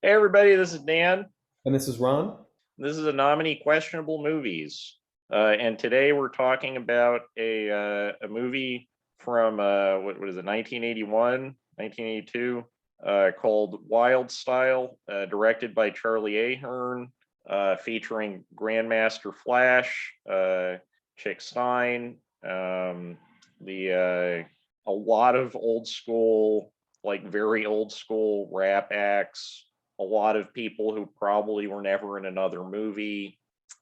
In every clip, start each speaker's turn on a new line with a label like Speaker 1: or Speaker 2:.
Speaker 1: Hey everybody, this is Dan.
Speaker 2: And this is Ron.
Speaker 1: This is a nominee questionable movies, and today we're talking about a movie from what is it, 1981, 1982, called Wild Style, directed by Charlie Ahearn, featuring Grandmaster Flash, Chick Stein, the a lot of old school, like very old school rap acts, a lot of people who probably were never in another movie.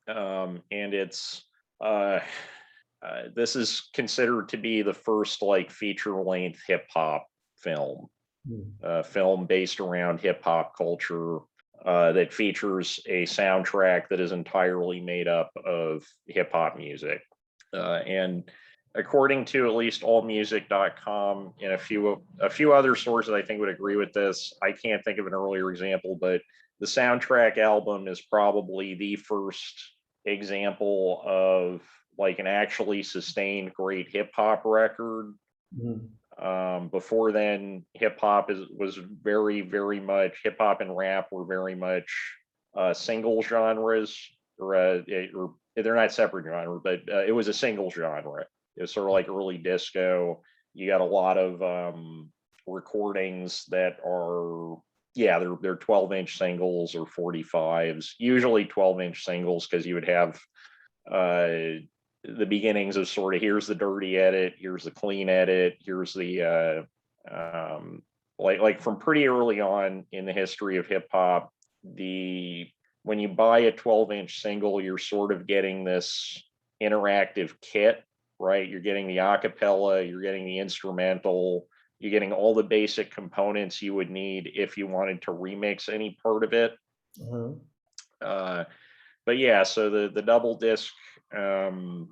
Speaker 1: And uh, this is considered to be the first like feature length hip hop film,
Speaker 2: Hmm.
Speaker 1: film based around hip hop culture, that features a soundtrack that is entirely made up of hip hop music. And according to at least allmusic.com and a few other sources I think would agree with this. I can't think of an earlier example, but the soundtrack album is probably the first example of like an actually sustained great hip hop record.
Speaker 2: Hmm.
Speaker 1: Before then, hip hop was very, very much hip hop and rap were very much single genres, or they're not separate genres, but it was a single genre. It was sort of like early disco. You got a lot of recordings that are, yeah, they're 12-inch singles or 45s, usually 12-inch singles, because you would have uh, the beginnings of sort of, here's the dirty edit, here's the clean edit, here's the like from pretty early on in the history of hip hop, the when you buy a 12-inch single, you're sort of getting this interactive kit, right? You're getting the acapella, you're getting the instrumental, you're getting all the basic components you would need if you wanted to remix any part of it.
Speaker 2: Uh-huh.
Speaker 1: Uh, but yeah, so the double disc um,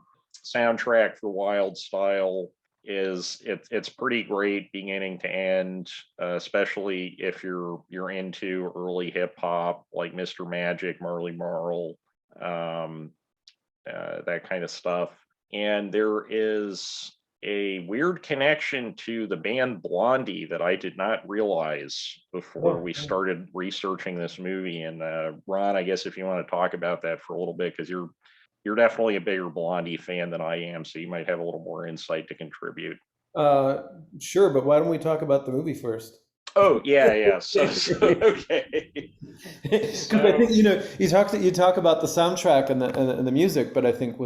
Speaker 1: soundtrack for Wild Style it's pretty great beginning to end, especially if you're into early hip hop like Mr. Magic, Marley Marl, um, that kind of stuff. And there is a weird connection to the band Blondie that I did not realize before
Speaker 2: Oh,
Speaker 1: we
Speaker 2: oh.
Speaker 1: started researching this movie. And Ron, I guess if you want to talk about that for a little bit, because you're definitely a bigger Blondie fan than I am, so you might have a little more insight to contribute.
Speaker 2: Uh, sure, but why don't we talk about the movie first?
Speaker 1: Oh yeah, yeah. So okay.
Speaker 2: Because I think
Speaker 1: So
Speaker 2: you talk about the soundtrack and the music, but I think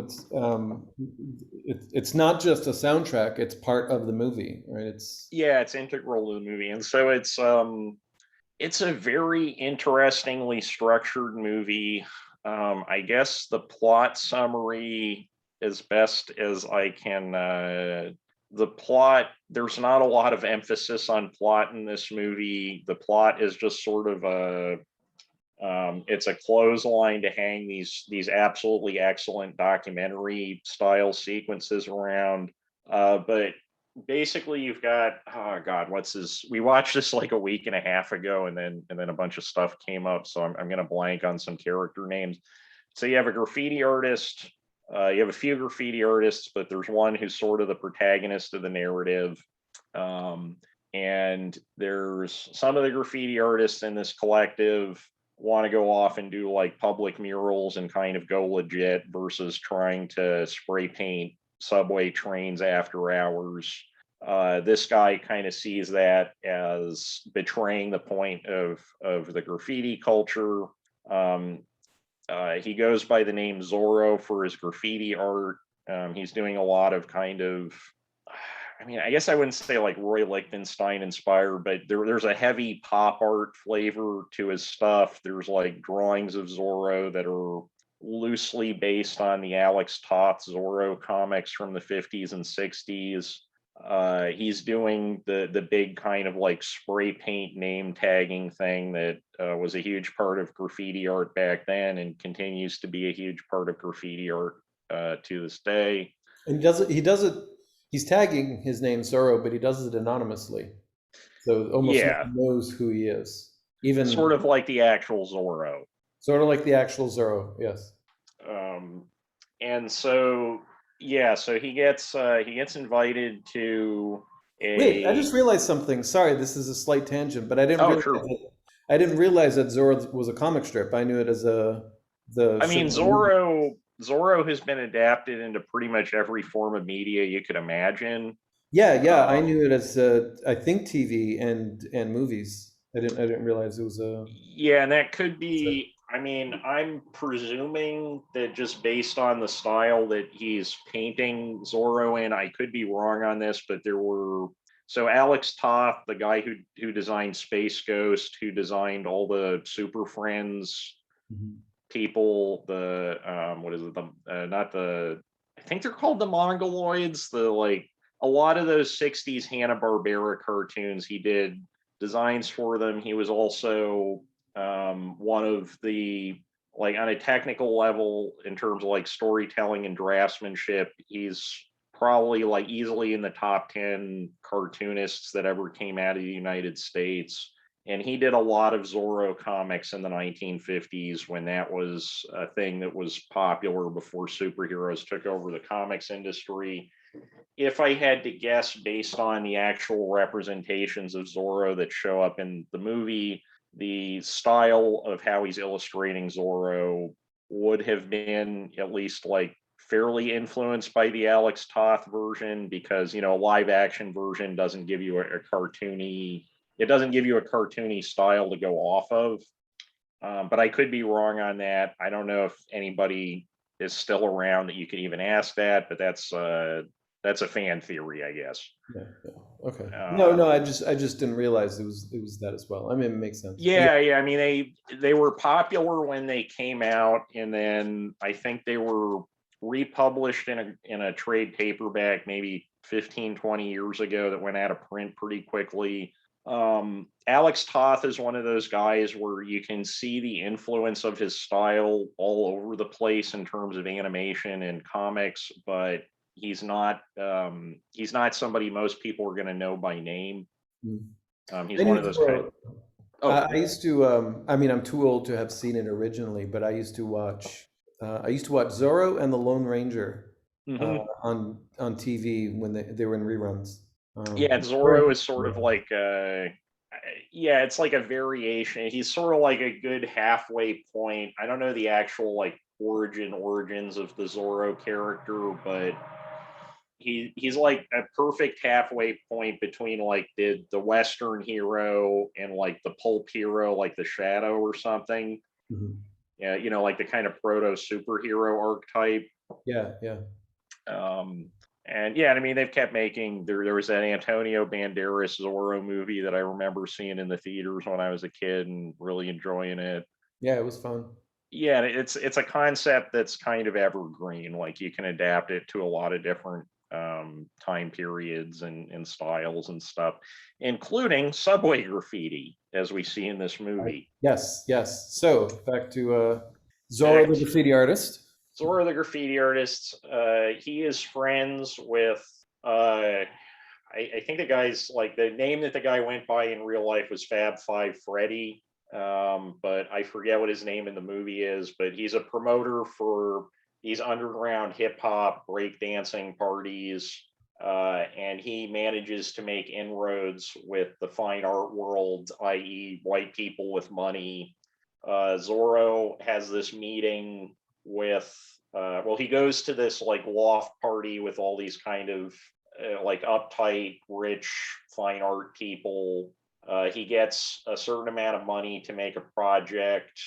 Speaker 2: it's not just a soundtrack; it's part of the movie, right? It's
Speaker 1: yeah, it's integral to the movie, and so it's a very interestingly structured movie. I guess the plot summary, as best as I can, the plot, there's not a lot of emphasis on plot in this movie. The plot is just sort of it's a clothesline to hang these absolutely excellent documentary style sequences around. But basically you've got, oh god, what's this, we watched this like a week and a half ago, and then a bunch of stuff came up, so I'm going to blank on some character names. So you have a graffiti artist, you have a few graffiti artists, but there's one who's sort of the protagonist of the narrative. um, and there's some of the graffiti artists in this collective want to go off and do like public murals and kind of go legit versus trying to spray paint subway trains after hours. This guy kind of sees that as betraying the point of the graffiti culture. Um, he goes by the name Zorro for his graffiti art. He's doing a lot of kind of, I mean, I guess I wouldn't say like Roy Lichtenstein inspired, but there's a heavy pop art flavor to his stuff. There's like drawings of Zorro that are loosely based on the Alex Toth Zorro comics from the 50s and 60s. He's doing the big kind of like spray paint name tagging thing that was a huge part of graffiti art back then and continues to be a huge part of graffiti art to this day.
Speaker 2: and he does it. He does it. He's tagging his name Zoro, but he does it anonymously, so almost no
Speaker 1: Yeah,
Speaker 2: one knows who he is. Even
Speaker 1: sort of like the actual Zorro.
Speaker 2: sort of like the actual Zoro. Yes.
Speaker 1: Um, and so yeah, so he gets invited to
Speaker 2: Wait, I
Speaker 1: a,
Speaker 2: just realized something. Sorry, this is a slight tangent, but I didn't
Speaker 1: oh
Speaker 2: realize
Speaker 1: sure.
Speaker 2: it. I didn't realize that Zorro was a comic strip. I knew it as the
Speaker 1: I mean,
Speaker 2: show movie.
Speaker 1: Zorro has been adapted into pretty much every form of media you could imagine.
Speaker 2: Yeah, yeah, I
Speaker 1: Um,
Speaker 2: knew it as I think TV and movies. I didn't realize it was a.
Speaker 1: yeah, and that could be, I mean, I'm presuming that just based on the style that he's painting Zorro in, I could be wrong on this, but there were, so Alex Toth, the guy who designed Space Ghost, who designed all the Super Friends
Speaker 2: Mhm.
Speaker 1: people, the what is it, the not the, I think they're called the Mongoloids, the like a lot of those 60s Hanna-Barbera cartoons, he did designs for them. He was also one of the, like on a technical level in terms of like storytelling and draftsmanship, he's probably like easily in the top 10 cartoonists that ever came out of the United States. And he did a lot of Zorro comics in the 1950s when that was a thing that was popular before superheroes took over the comics industry. If I had to guess based on the actual representations of Zorro that show up in the movie, the style of how he's illustrating Zorro would have been at least like fairly influenced by the Alex Toth version, because a live action version doesn't give you a cartoony, it doesn't give you a cartoony style to go off of. But I could be wrong on that. I don't know if anybody is still around that you could even ask that, but that's a fan theory, I guess.
Speaker 2: Yeah, yeah. Okay. No,
Speaker 1: Uh,
Speaker 2: no, I just didn't realize it was that as well. I mean, it makes sense. Yeah.
Speaker 1: yeah. I mean, they were popular when they came out, and then I think they were republished in a trade paperback maybe 15, 20 years ago that went out of print pretty quickly. Alex Toth is one of those guys where you can see the influence of his style all over the place in terms of animation and comics, but he's not somebody most people are going to know by name.
Speaker 2: Mm.
Speaker 1: He's
Speaker 2: I
Speaker 1: one
Speaker 2: knew
Speaker 1: of those kind.
Speaker 2: Zorro.
Speaker 1: Oh,
Speaker 2: I used to. I mean, I'm too old to have seen it originally, but I used to watch. I used to watch Zorro and the Lone Ranger
Speaker 1: hmm,
Speaker 2: on TV when they were in reruns.
Speaker 1: yeah. Zorro
Speaker 2: Zorro-
Speaker 1: is sort
Speaker 2: yeah.
Speaker 1: of like yeah, it's like a variation. He's sort of like a good halfway point. I don't know the actual like origins of the Zorro character, but he's like a perfect halfway point between like the Western hero and like the pulp hero, like the Shadow or something.
Speaker 2: Mhm.
Speaker 1: Yeah, like the kind of proto superhero archetype.
Speaker 2: Yeah, yeah.
Speaker 1: Um, and yeah, I mean they've kept making. There was that Antonio Banderas Zorro movie that I remember seeing in the theaters when I was a kid and really enjoying it.
Speaker 2: Yeah, it was fun.
Speaker 1: Yeah, it's a concept that's kind of evergreen. Like you can adapt it to a lot of different time periods and styles and stuff, including subway graffiti, as we see in this
Speaker 2: Right.
Speaker 1: movie.
Speaker 2: Yes, yes. So back to Zorro
Speaker 1: Back
Speaker 2: the
Speaker 1: to
Speaker 2: graffiti artist.
Speaker 1: Zoro the graffiti artist. He is friends with I think the guy's like the name that the guy went by in real life was Fab Five Freddy, but I forget what his name in the movie is. But he's a promoter for these underground hip hop breakdancing parties, and he manages to make inroads with the fine art world, i.e., white people with money. Zorro has this meeting with well, he goes to this like loft party with all these kind of like uptight, rich, fine art people. He gets a certain amount of money to make a project,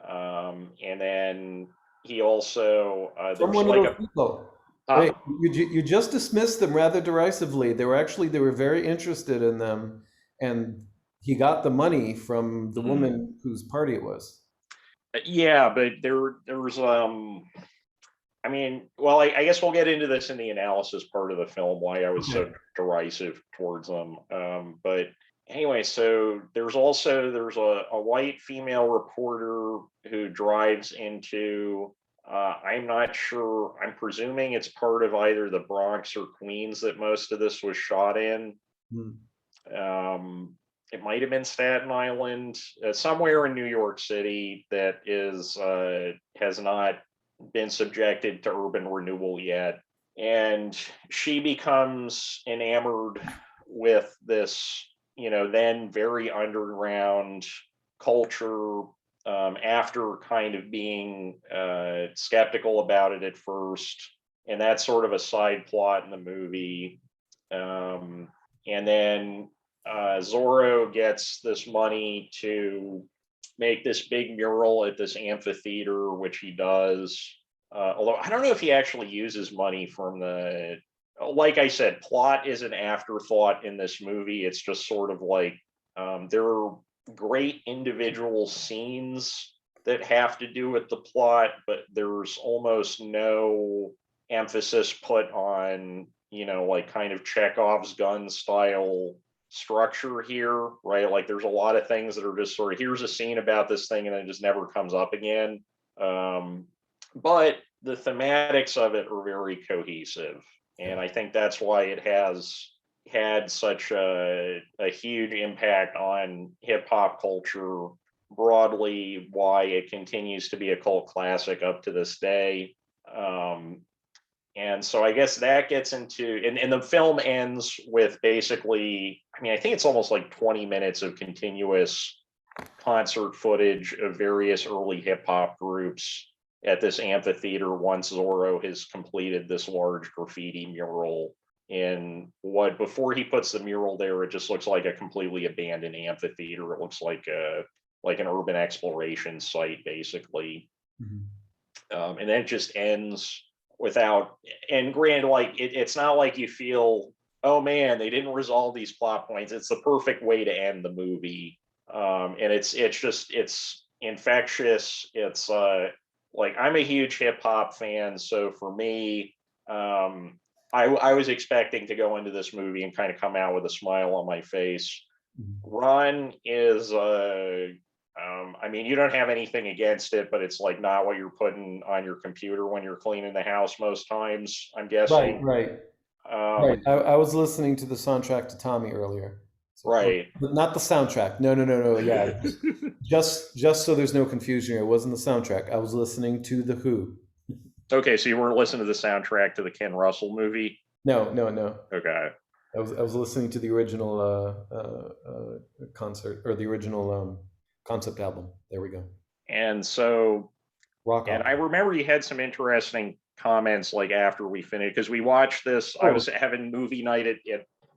Speaker 1: and then he also
Speaker 2: From
Speaker 1: there's
Speaker 2: one of
Speaker 1: like
Speaker 2: those
Speaker 1: a
Speaker 2: people.
Speaker 1: huh?
Speaker 2: Wait, you just dismissed them rather derisively. They were very interested in them, and he got the money from the
Speaker 1: Hmm.
Speaker 2: woman whose party it was.
Speaker 1: Yeah, but there's I mean, well, I guess we'll get into this in the analysis part of the film, why I was so
Speaker 2: Okay.
Speaker 1: derisive towards them. But anyway, so there's a white female reporter who drives into I'm not sure, I'm presuming it's part of either the Bronx or Queens that most of this was shot in.
Speaker 2: Hmm.
Speaker 1: It might have been Staten Island, somewhere in New York City that is has not been subjected to urban renewal yet. And she becomes enamored with this, then very underground culture after kind of being skeptical about it at first, and that's sort of a side plot in the movie. And then Zorro gets this money to make this big mural at this amphitheater, which he does. Although I don't know if he actually uses money from the. Like I said, plot is an afterthought in this movie. It's just sort of like there are great individual scenes that have to do with the plot, but there's almost no emphasis put on, like kind of Chekhov's gun style structure here, right? Like there's a lot of things that are just sort of here's a scene about this thing and then it just never comes up again. But the thematics of it are very cohesive. And I think that's why it has had such a huge impact on hip hop culture broadly, why it continues to be a cult classic up to this day. And so I guess that gets into, and the film ends with basically, I mean, I think it's almost like 20 minutes of continuous concert footage of various early hip hop groups at this amphitheater once Zorro has completed this large graffiti mural in what, before he puts the mural there, it just looks like a completely abandoned amphitheater. It looks like an urban exploration site, basically.
Speaker 2: Mm-hmm.
Speaker 1: And then it just ends without, and granted, like it's not like you feel, oh man, they didn't resolve these plot points. It's the perfect way to end the movie. And it's infectious. It's like I'm a huge hip hop fan, so for me, I was expecting to go into this movie and kind of come out with a smile on my face. Ron is I mean, you don't have anything against it, but it's like not what you're putting on your computer when you're cleaning the house most times, I'm guessing.
Speaker 2: Right. I was listening to the soundtrack to Tommy earlier.
Speaker 1: Right.
Speaker 2: But not the soundtrack. No. Yeah, just so there's no confusion here. It wasn't the soundtrack. I was listening to The Who.
Speaker 1: Okay, so you weren't listening to the soundtrack to the Ken Russell movie?
Speaker 2: No.
Speaker 1: Okay.
Speaker 2: I was listening to the original concert, or the original concept album. There we go.
Speaker 1: And so,
Speaker 2: Rock on.
Speaker 1: and I remember you had some interesting comments like after we finished, because we watched this. I was having movie night at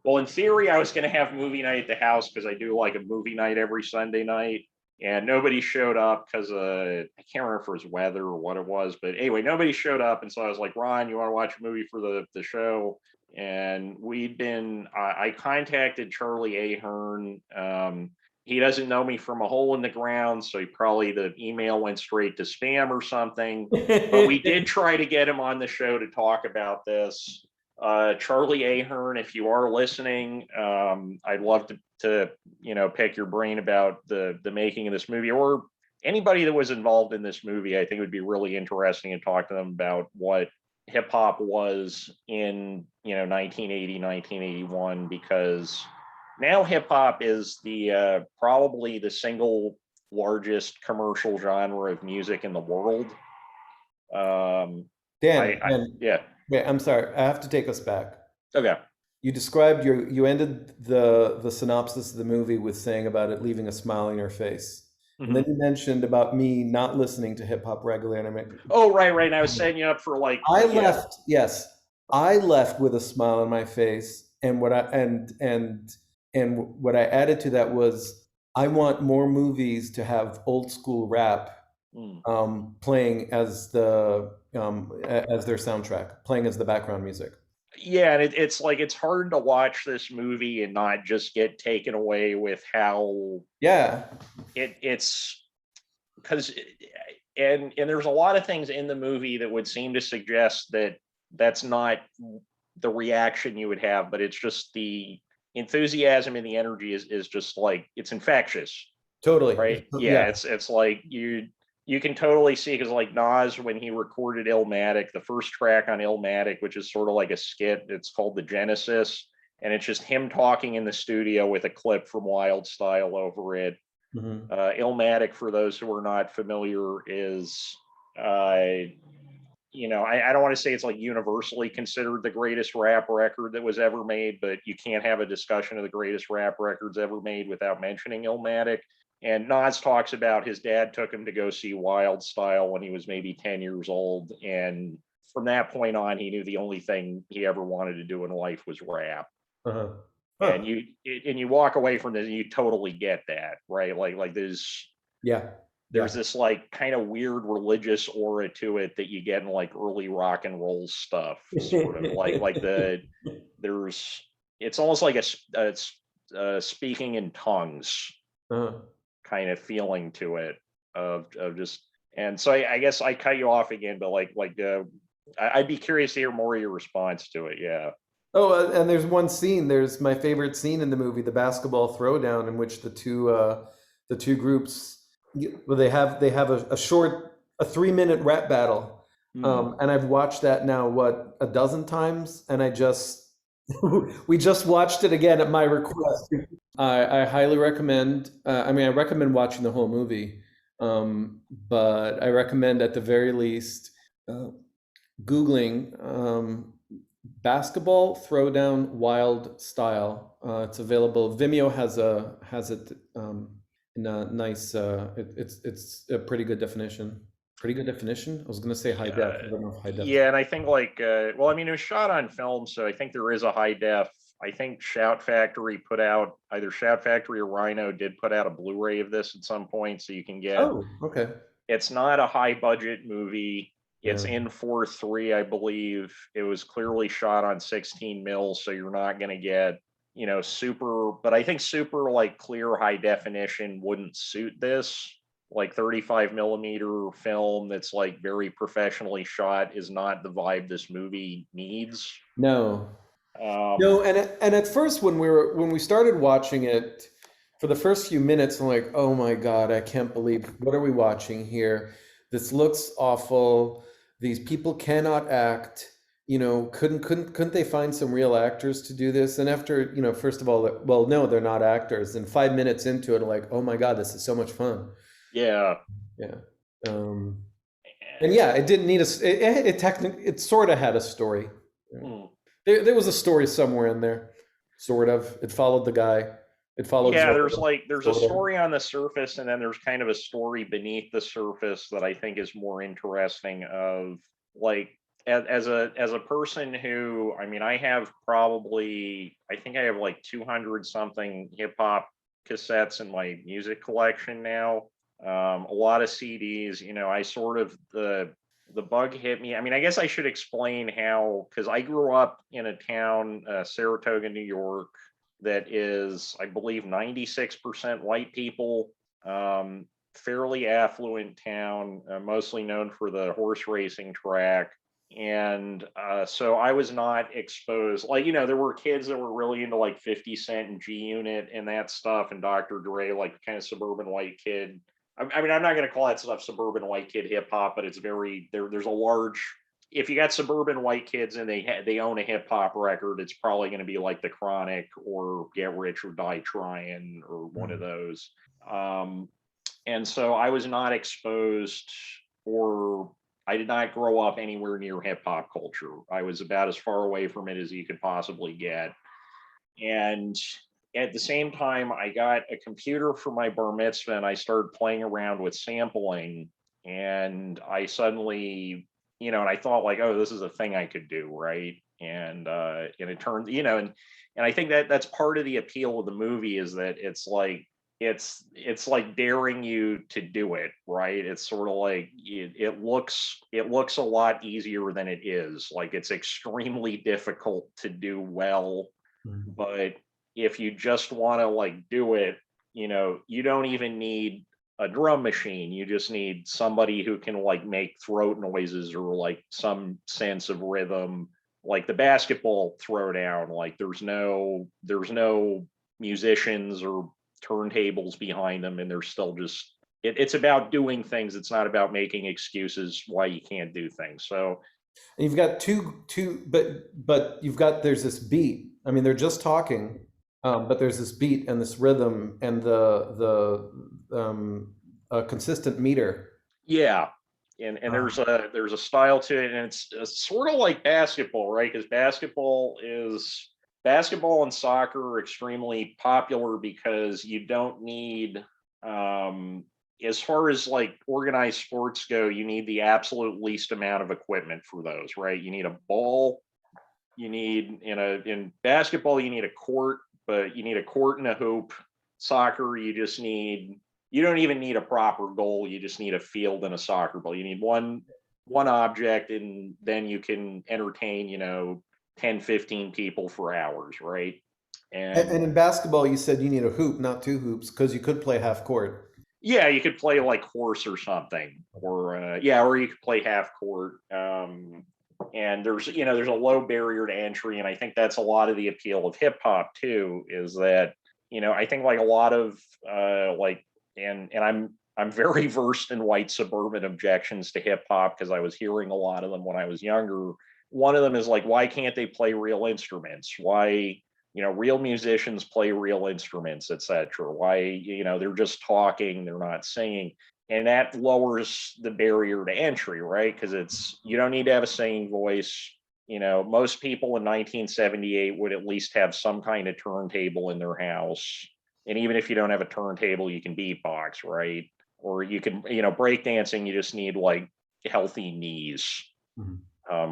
Speaker 1: well, in theory, I was going to have movie night at the house because I do like a movie night every Sunday night. And nobody showed up because I can't remember if it was weather or what it was. But anyway, nobody showed up. And so I was like, Ron, you want to watch a movie for the show? And I contacted Charlie Ahearn. He doesn't know me from a hole in the ground, so the email went straight to spam or something. But we did try to get him on the show to talk about this. Charlie Ahearn, if you are listening, I'd love to pick your brain about the making of this movie, or anybody that was involved in this movie. I think it would be really interesting to talk to them about what hip hop was in 1980, 1981, because now hip hop is the probably the single largest commercial genre of music in the world.
Speaker 2: Dan,
Speaker 1: yeah.
Speaker 2: Wait, I'm sorry. I have to take us back.
Speaker 1: Okay.
Speaker 2: You described you ended the synopsis of the movie with saying about it leaving a smile on your face. Mm-hmm. And then you mentioned about me not listening to hip hop regularly. And
Speaker 1: right. And I was setting you up for like
Speaker 2: I left with a smile on my face, and what what I added to that was I want more movies to have old school rap playing as their soundtrack, playing as the background music.
Speaker 1: Yeah, and it's like it's hard to watch this movie and not just get taken away with how it's because and there's a lot of things in the movie that would seem to suggest that that's not the reaction you would have, but it's just the enthusiasm and the energy is just like it's infectious.
Speaker 2: Totally.
Speaker 1: Right. Yeah. It's like you can totally see, because like Nas, when he recorded Illmatic, the first track on Illmatic, which is sort of like a skit, it's called The Genesis, and it's just him talking in the studio with a clip from Wild Style over it. Mm-hmm. Illmatic, for those who are not familiar, is I don't want to say it's like universally considered the greatest rap record that was ever made, but you can't have a discussion of the greatest rap records ever made without mentioning Illmatic. And Nas talks about his dad took him to go see Wild Style when he was maybe 10 years old. And from that point on, he knew the only thing he ever wanted to do in life was rap.
Speaker 2: Uh-huh.
Speaker 1: And you walk away from this and you totally get that, right? Like there's this like kind of weird religious aura to it that you get in like early rock and roll stuff, sort of it's almost like a speaking in tongues kind of feeling to it of just. And so I guess I cut you off again, but I'd be curious to hear more of your response to it. Yeah.
Speaker 2: Oh, and there's one scene. There's my favorite scene in the movie, the basketball throwdown, in which the two groups, well, they have a 3-minute rap battle, and I've watched that now a dozen times, and we just watched it again at my request. I highly recommend. I recommend watching the whole movie, but I recommend at the very least Googling. Basketball Throwdown Wild Style. It's available. Vimeo has it in a nice. It's a pretty good definition. Pretty good definition. I was going to say high def. I don't know if high def.
Speaker 1: Yeah, and I think it was shot on film, so I think there is a high def. I think Shout Factory put out, either Shout Factory or Rhino did put out a Blu-ray of this at some point, so you can get.
Speaker 2: Oh, okay.
Speaker 1: It's not a high budget movie. It's in 4:3, I believe. It was clearly shot on 16 mil, so you're not going to get, super. But I think super like clear high definition wouldn't suit this. Like 35 millimeter film that's like very professionally shot is not the vibe this movie needs.
Speaker 2: No. No, and at first when we started watching it, for the first few minutes, I'm like, oh my God, I can't believe, what are we watching here? This looks awful. These people cannot act. Couldn't they find some real actors to do this? And after, first of all, well, no, they're not actors. And 5 minutes into it, I'm like, oh my God, this is so much fun.
Speaker 1: Yeah.
Speaker 2: Yeah. And yeah, it didn't need it sort of had a story. There was a story somewhere in there, sort of. It followed the guy. It followed.
Speaker 1: Yeah, there's a story on the surface, and then there's kind of a story beneath the surface that I think is more interesting. Of like, as a person who, I have I think I have like 200 something hip hop cassettes in my music collection now. A lot of CDs. I sort of the bug hit me. I guess I should explain how, because I grew up in a town, Saratoga, New York, that is, I believe, 96% white people, fairly affluent town, mostly known for the horse racing track. And so I was not exposed. There were kids that were really into like 50 Cent and G Unit and that stuff, and Dr. Dre, like kind of suburban white kid. I'm not going to call that stuff suburban white kid hip hop, but it's there's a large. If you got suburban white kids and they own a hip hop record, it's probably going to be like The Chronic or Get Rich or Die Trying or one of those. And so I was not exposed, or I did not grow up anywhere near hip hop culture. I was about as far away from it as you could possibly get. And at the same time, I got a computer for my bar mitzvah and I started playing around with sampling. And I suddenly, and I thought like, oh, this is a thing I could do, right? And it turned, and I think that's part of the appeal of the movie, is that it's like daring you to do it, right? It's sort of like it looks a lot easier than it is. Like, it's extremely difficult to do well, but if you just want to like do it, you don't even need a drum machine. You just need somebody who can like make throat noises or like some sense of rhythm. Like the basketball throwdown, like there's no musicians or turntables behind them, and they're still just it's about doing things. It's not about making excuses why you can't do things. So
Speaker 2: you've got but there's this beat. They're just talking. But there's this beat and this rhythm and the consistent meter.
Speaker 1: Yeah, and there's a style to it, and it's sort of like basketball, right? Because basketball and soccer are extremely popular because you don't need. As far as like organized sports go, you need the absolute least amount of equipment for those, right? You need a ball, you need in basketball, you need a court, but you need a court and a hoop. Soccer, you don't even need a proper goal, you just need a field and a soccer ball. You need one object, and then you can entertain, 10, 15 people for hours, right?
Speaker 2: And
Speaker 1: And
Speaker 2: in basketball, you said you need a hoop, not two hoops, because you could play half court.
Speaker 1: yeah, you could play like horse or something, or or you could play half court. And there's a low barrier to entry, and I think that's a lot of the appeal of hip hop too. Is that I think like a lot of and I'm very versed in white suburban objections to hip hop because I was hearing a lot of them when I was younger. One of them is like, why can't they play real instruments? Why real musicians play real instruments, etc. Why they're just talking, they're not singing, and that lowers the barrier to entry, right? Because you don't need to have a singing voice. Most people in 1978 would at least have some kind of turntable in their house, and even if you don't have a turntable, you can beatbox, right? Or you can breakdancing, you just need like healthy knees.
Speaker 2: Mhm.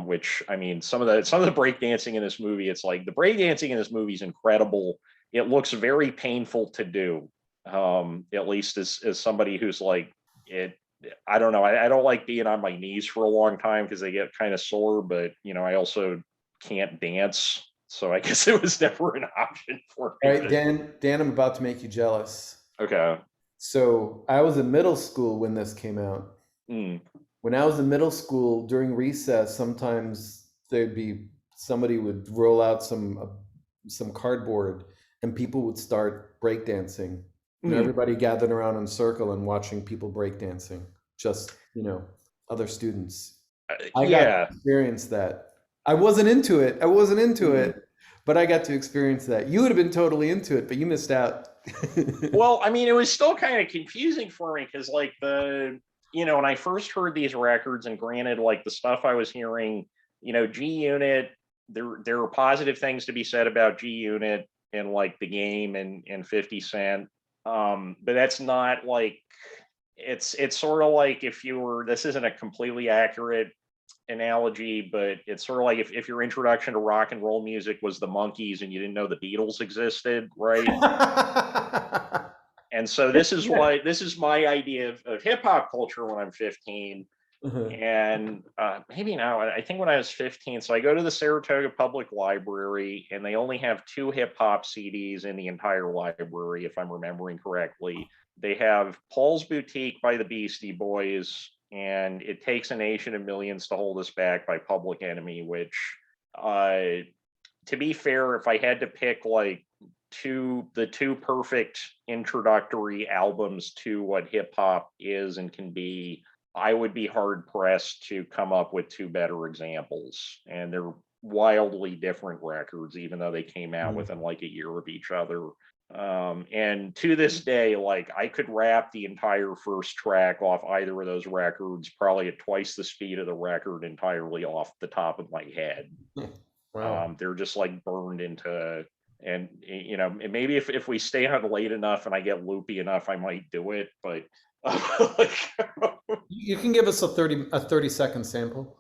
Speaker 1: Which I mean, some of the breakdancing in this movie, it's like the breakdancing in this movie is incredible. It looks very painful to do, at least as somebody who's like it. I don't know. I don't like being on my knees for a long time because they get kind of sore. But I also can't dance, so I guess it was never an option for
Speaker 2: All
Speaker 1: me.
Speaker 2: right, Dan, I'm about to make you jealous.
Speaker 1: Okay.
Speaker 2: So I was in middle school when this came out.
Speaker 1: Mm.
Speaker 2: When I was in middle school, during recess, sometimes somebody would roll out some cardboard, and people would start breakdancing.
Speaker 1: Mm.
Speaker 2: Everybody gathered around in a circle and watching people breakdancing. Just other students. I got to
Speaker 1: Yeah.
Speaker 2: experience that. I wasn't into it.
Speaker 1: Mm.
Speaker 2: But I got to experience that. You would have been totally into it, but you missed out.
Speaker 1: Well, I mean, it was still kind of confusing for me because, like, when I first heard these records, and granted, like the stuff I was hearing, G Unit, there are positive things to be said about G Unit and like the game and 50 Cent. But that's not like it's sort of like if you were this isn't a completely accurate analogy, but it's sort of like if your introduction to rock and roll music was the Monkees and you didn't know the Beatles existed, right? And so this is my idea of hip hop culture when I'm 15. And maybe now, I think when I was 15, so I go to the Saratoga Public Library, and they only have 2 hip hop CDs in the entire library, if I'm remembering correctly. They have Paul's Boutique by the Beastie Boys, and It Takes a Nation of Millions to Hold Us Back by Public Enemy, which, to be fair, if I had to pick like the two perfect introductory albums to what hip hop is and can be, I would be hard pressed to come up with 2 better examples. And they're wildly different records, even though they came out within like a year of each other. And to this day, like I could rap the entire first track off either of those records, probably at twice the speed of the record, entirely off the top of my head.
Speaker 2: Wow.
Speaker 1: They're just like burned into, and maybe if we stay on late enough and I get loopy enough, I might do it. But
Speaker 2: You can give us a 30-second sample.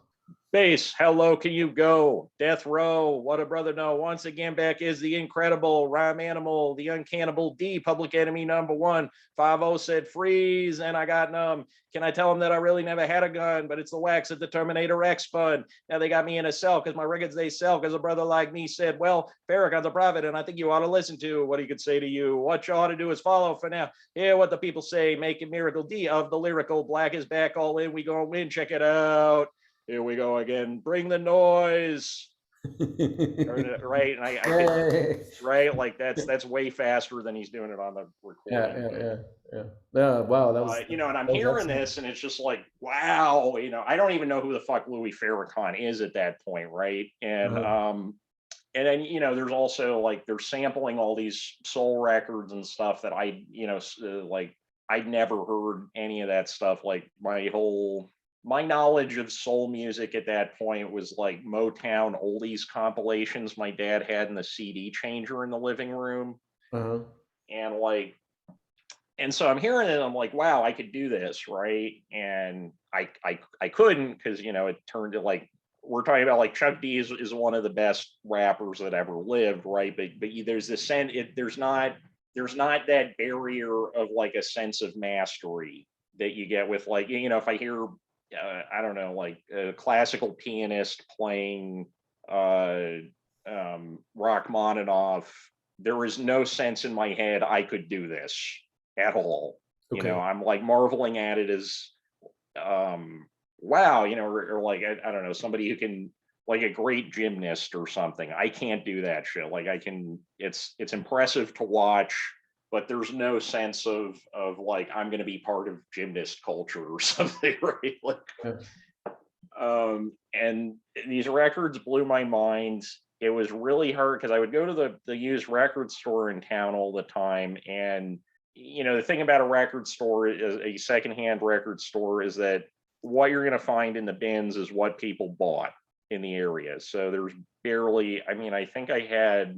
Speaker 1: Bass, how low can you go? Death Row, what a brother know. Once again, back is the incredible rhyme animal, the uncannibal D, Public Enemy #1. 5-0 said freeze, and I got numb. Can I tell them that I really never had a gun, but it's the wax that the Terminator X spun? Now they got me in a cell because my records they sell, because a brother like me said, well, Farrakhan's a prophet, and I think you ought to listen to what he could say to you. What you ought to do is follow for now. Hear what the people say, make it miracle D of the lyrical. Black is back, all in, we gonna win, check it out. Here we go again. Bring the noise. Right, and I could, right, like that's way faster than he's doing it on the recording.
Speaker 2: Yeah. Wow, that was
Speaker 1: And I'm
Speaker 2: that was
Speaker 1: hearing
Speaker 2: excellent.
Speaker 1: this, and it's just like, wow, I don't even know who the fuck Louis Farrakhan is at that point, right? And then there's also like they're sampling all these soul records and stuff that like I'd never heard any of that stuff. Like my knowledge of soul music at that point was like Motown oldies compilations my dad had in the CD changer in the living room.
Speaker 2: Uh-huh.
Speaker 1: And and so I'm hearing it, and I'm like, wow, I could do this, right? And I couldn't, because it turned to like, we're talking about like Chuck D is one of the best rappers that ever lived, right? But there's this sense, there's not that barrier of like a sense of mastery that you get with like, if I hear I don't know, like a classical pianist playing Rachmaninoff, there is no sense in my head I could do this at all.
Speaker 2: Okay.
Speaker 1: I'm like marveling at it as wow, or like I don't know, somebody who can, like a great gymnast or something. I can't do that shit. Like I can, it's impressive to watch, but there's no sense of like I'm going to be part of gymnast culture or something, right? Like,
Speaker 2: Yeah.
Speaker 1: and these records blew my mind. It was really hard because I would go to the used record store in town all the time, and the thing about a record store, is a secondhand record store, is that what you're going to find in the bins is what people bought in the area. So there's barely, I mean, I think I had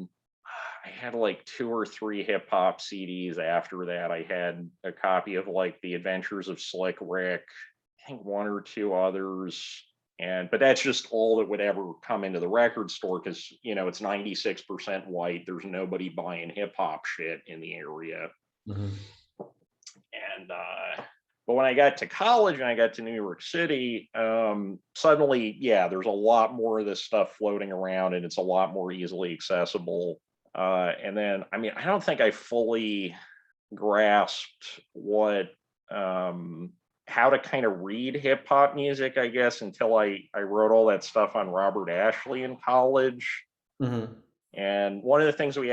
Speaker 1: like 2 or 3 hip hop CDs. After that, I had a copy of like The Adventures of Slick Rick, I think 1 or 2 others. But that's just all that would ever come into the record store, because it's 96% white. There's nobody buying hip hop shit in the area.
Speaker 2: Mhm.
Speaker 1: And but when I got to college and I got to New York City, suddenly, yeah, there's a lot more of this stuff floating around, and it's a lot more easily accessible. And then, I mean, I don't think I fully grasped how to kind of read hip hop music, I guess, until I wrote all that stuff on Robert Ashley in college.
Speaker 2: Mhm.
Speaker 1: And one of the things that I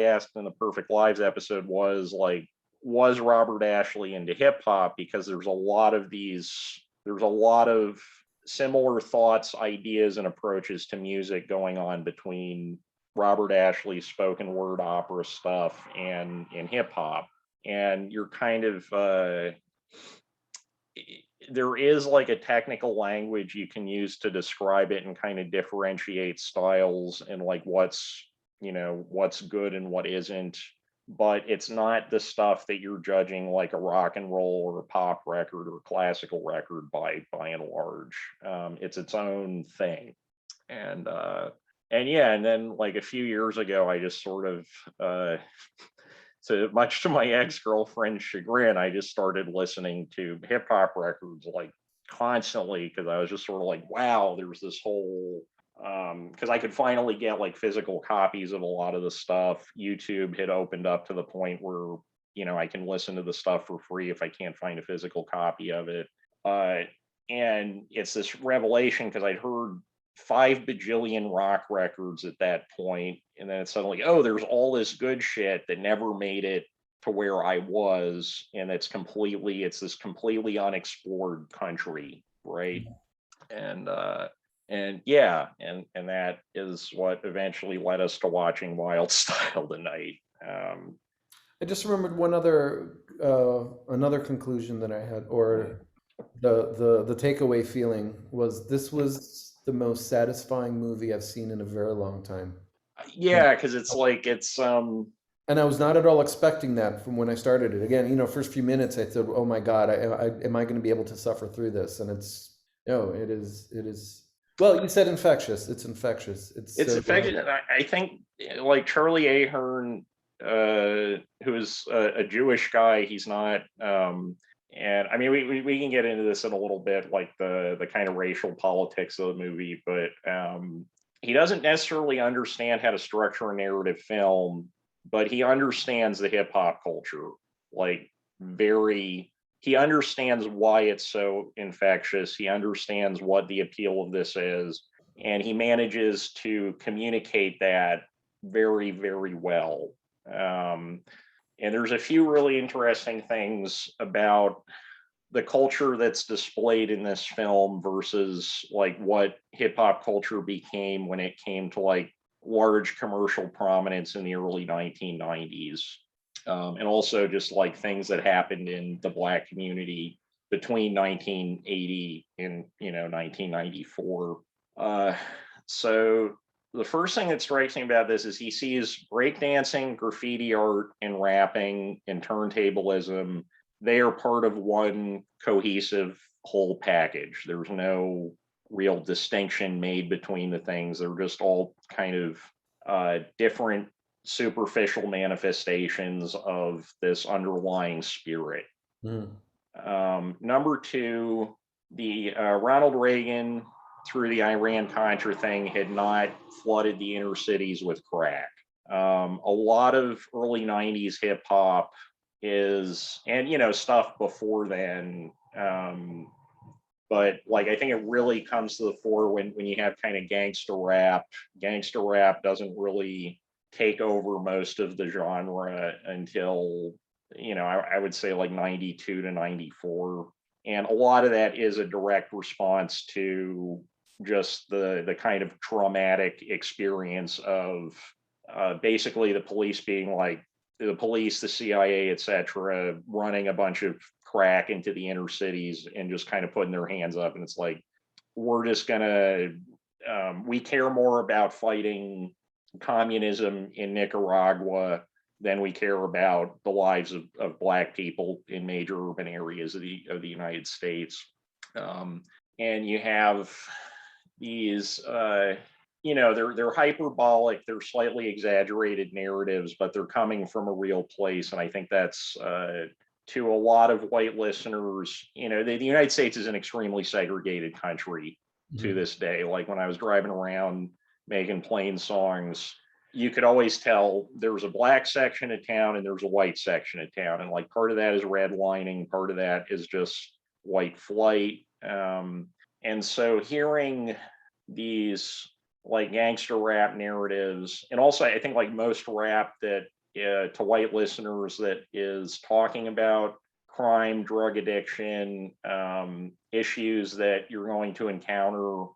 Speaker 1: asked in the Perfect Lives episode was like, was Robert Ashley into hip hop? Because there's a lot of similar thoughts, ideas, and approaches to music going on between Robert Ashley's spoken word opera stuff and hip hop. And you're kind of there is like a technical language you can use to describe it and kind of differentiate styles and like what's good and what isn't, but it's not the stuff that you're judging like a rock and roll or a pop record or classical record by and large. It's its own thing. And yeah, and then like a few years ago, I just sort of so much to my ex-girlfriend's chagrin, I just started listening to hip hop records like constantly, because I was just sort of like, wow, there's this whole because I could finally get like physical copies of a lot of the stuff. YouTube had opened up to the point where I can listen to the stuff for free if I can't find a physical copy of it. And it's this revelation, because I'd heard 5 bajillion rock records at that point, and then it's suddenly, oh, there's all this good shit that never made it to where I was, and it's this completely unexplored country, right? And yeah, and that is what eventually led us to watching Wild Style tonight.
Speaker 2: I just remembered one another conclusion that I had, or the takeaway feeling was, this was the most satisfying movie I've seen in a very long time.
Speaker 1: Yeah, because it's
Speaker 2: And I was not at all expecting that from when I started it. Again, first few minutes I thought, "Oh my God, am I going to be able to suffer through this?" And it is. Well, you said infectious. It's infectious.
Speaker 1: It's
Speaker 2: So,
Speaker 1: effective. I think like Charlie Ahearn, who is a Jewish guy, he's not. And I mean, we can get into this in a little bit, like the kind of racial politics of the movie, but he doesn't necessarily understand how to structure a narrative film, but he understands the hip hop culture, like he understands why it's so infectious. He understands what the appeal of this is, and he manages to communicate that very, very well. And there's a few really interesting things about the culture that's displayed in this film versus like what hip hop culture became when it came to like large commercial prominence in the early 1990s. And also just like things that happened in the Black community between 1980 and 1994. So the first thing that strikes me about this is he sees breakdancing, graffiti art, and rapping and turntablism. They are part of one cohesive whole package. There's no real distinction made between the things. They're just all kind of different superficial manifestations of this underlying spirit. Number two, the Ronald Reagan through the Iran-Contra thing had not flooded the inner cities with crack. A lot of early 90s hip hop is, and stuff before then, but like I think it really comes to the fore when you have kind of gangster rap. Gangster rap doesn't really take over most of the genre until I would say like 92 to 94. And a lot of that is a direct response to just the kind of traumatic experience of basically the police being like the police, the CIA, etc., running a bunch of crack into the inner cities and just kind of putting their hands up. And it's like, we're just gonna, we care more about fighting communism in Nicaragua than we care about the lives of Black people in major urban areas of the United States. And you have these, they're hyperbolic, they're slightly exaggerated narratives, but they're coming from a real place. And I think that's to a lot of white listeners, the United States is an extremely segregated country to this day. Like when I was driving around making plain songs, you could always tell there was a Black section of town and there's a white section of town. And like part of that is redlining, part of that is just white flight. And so hearing these like gangster rap narratives, and also I think like most rap that to white listeners that is talking about crime, drug addiction, issues that you're going to encounter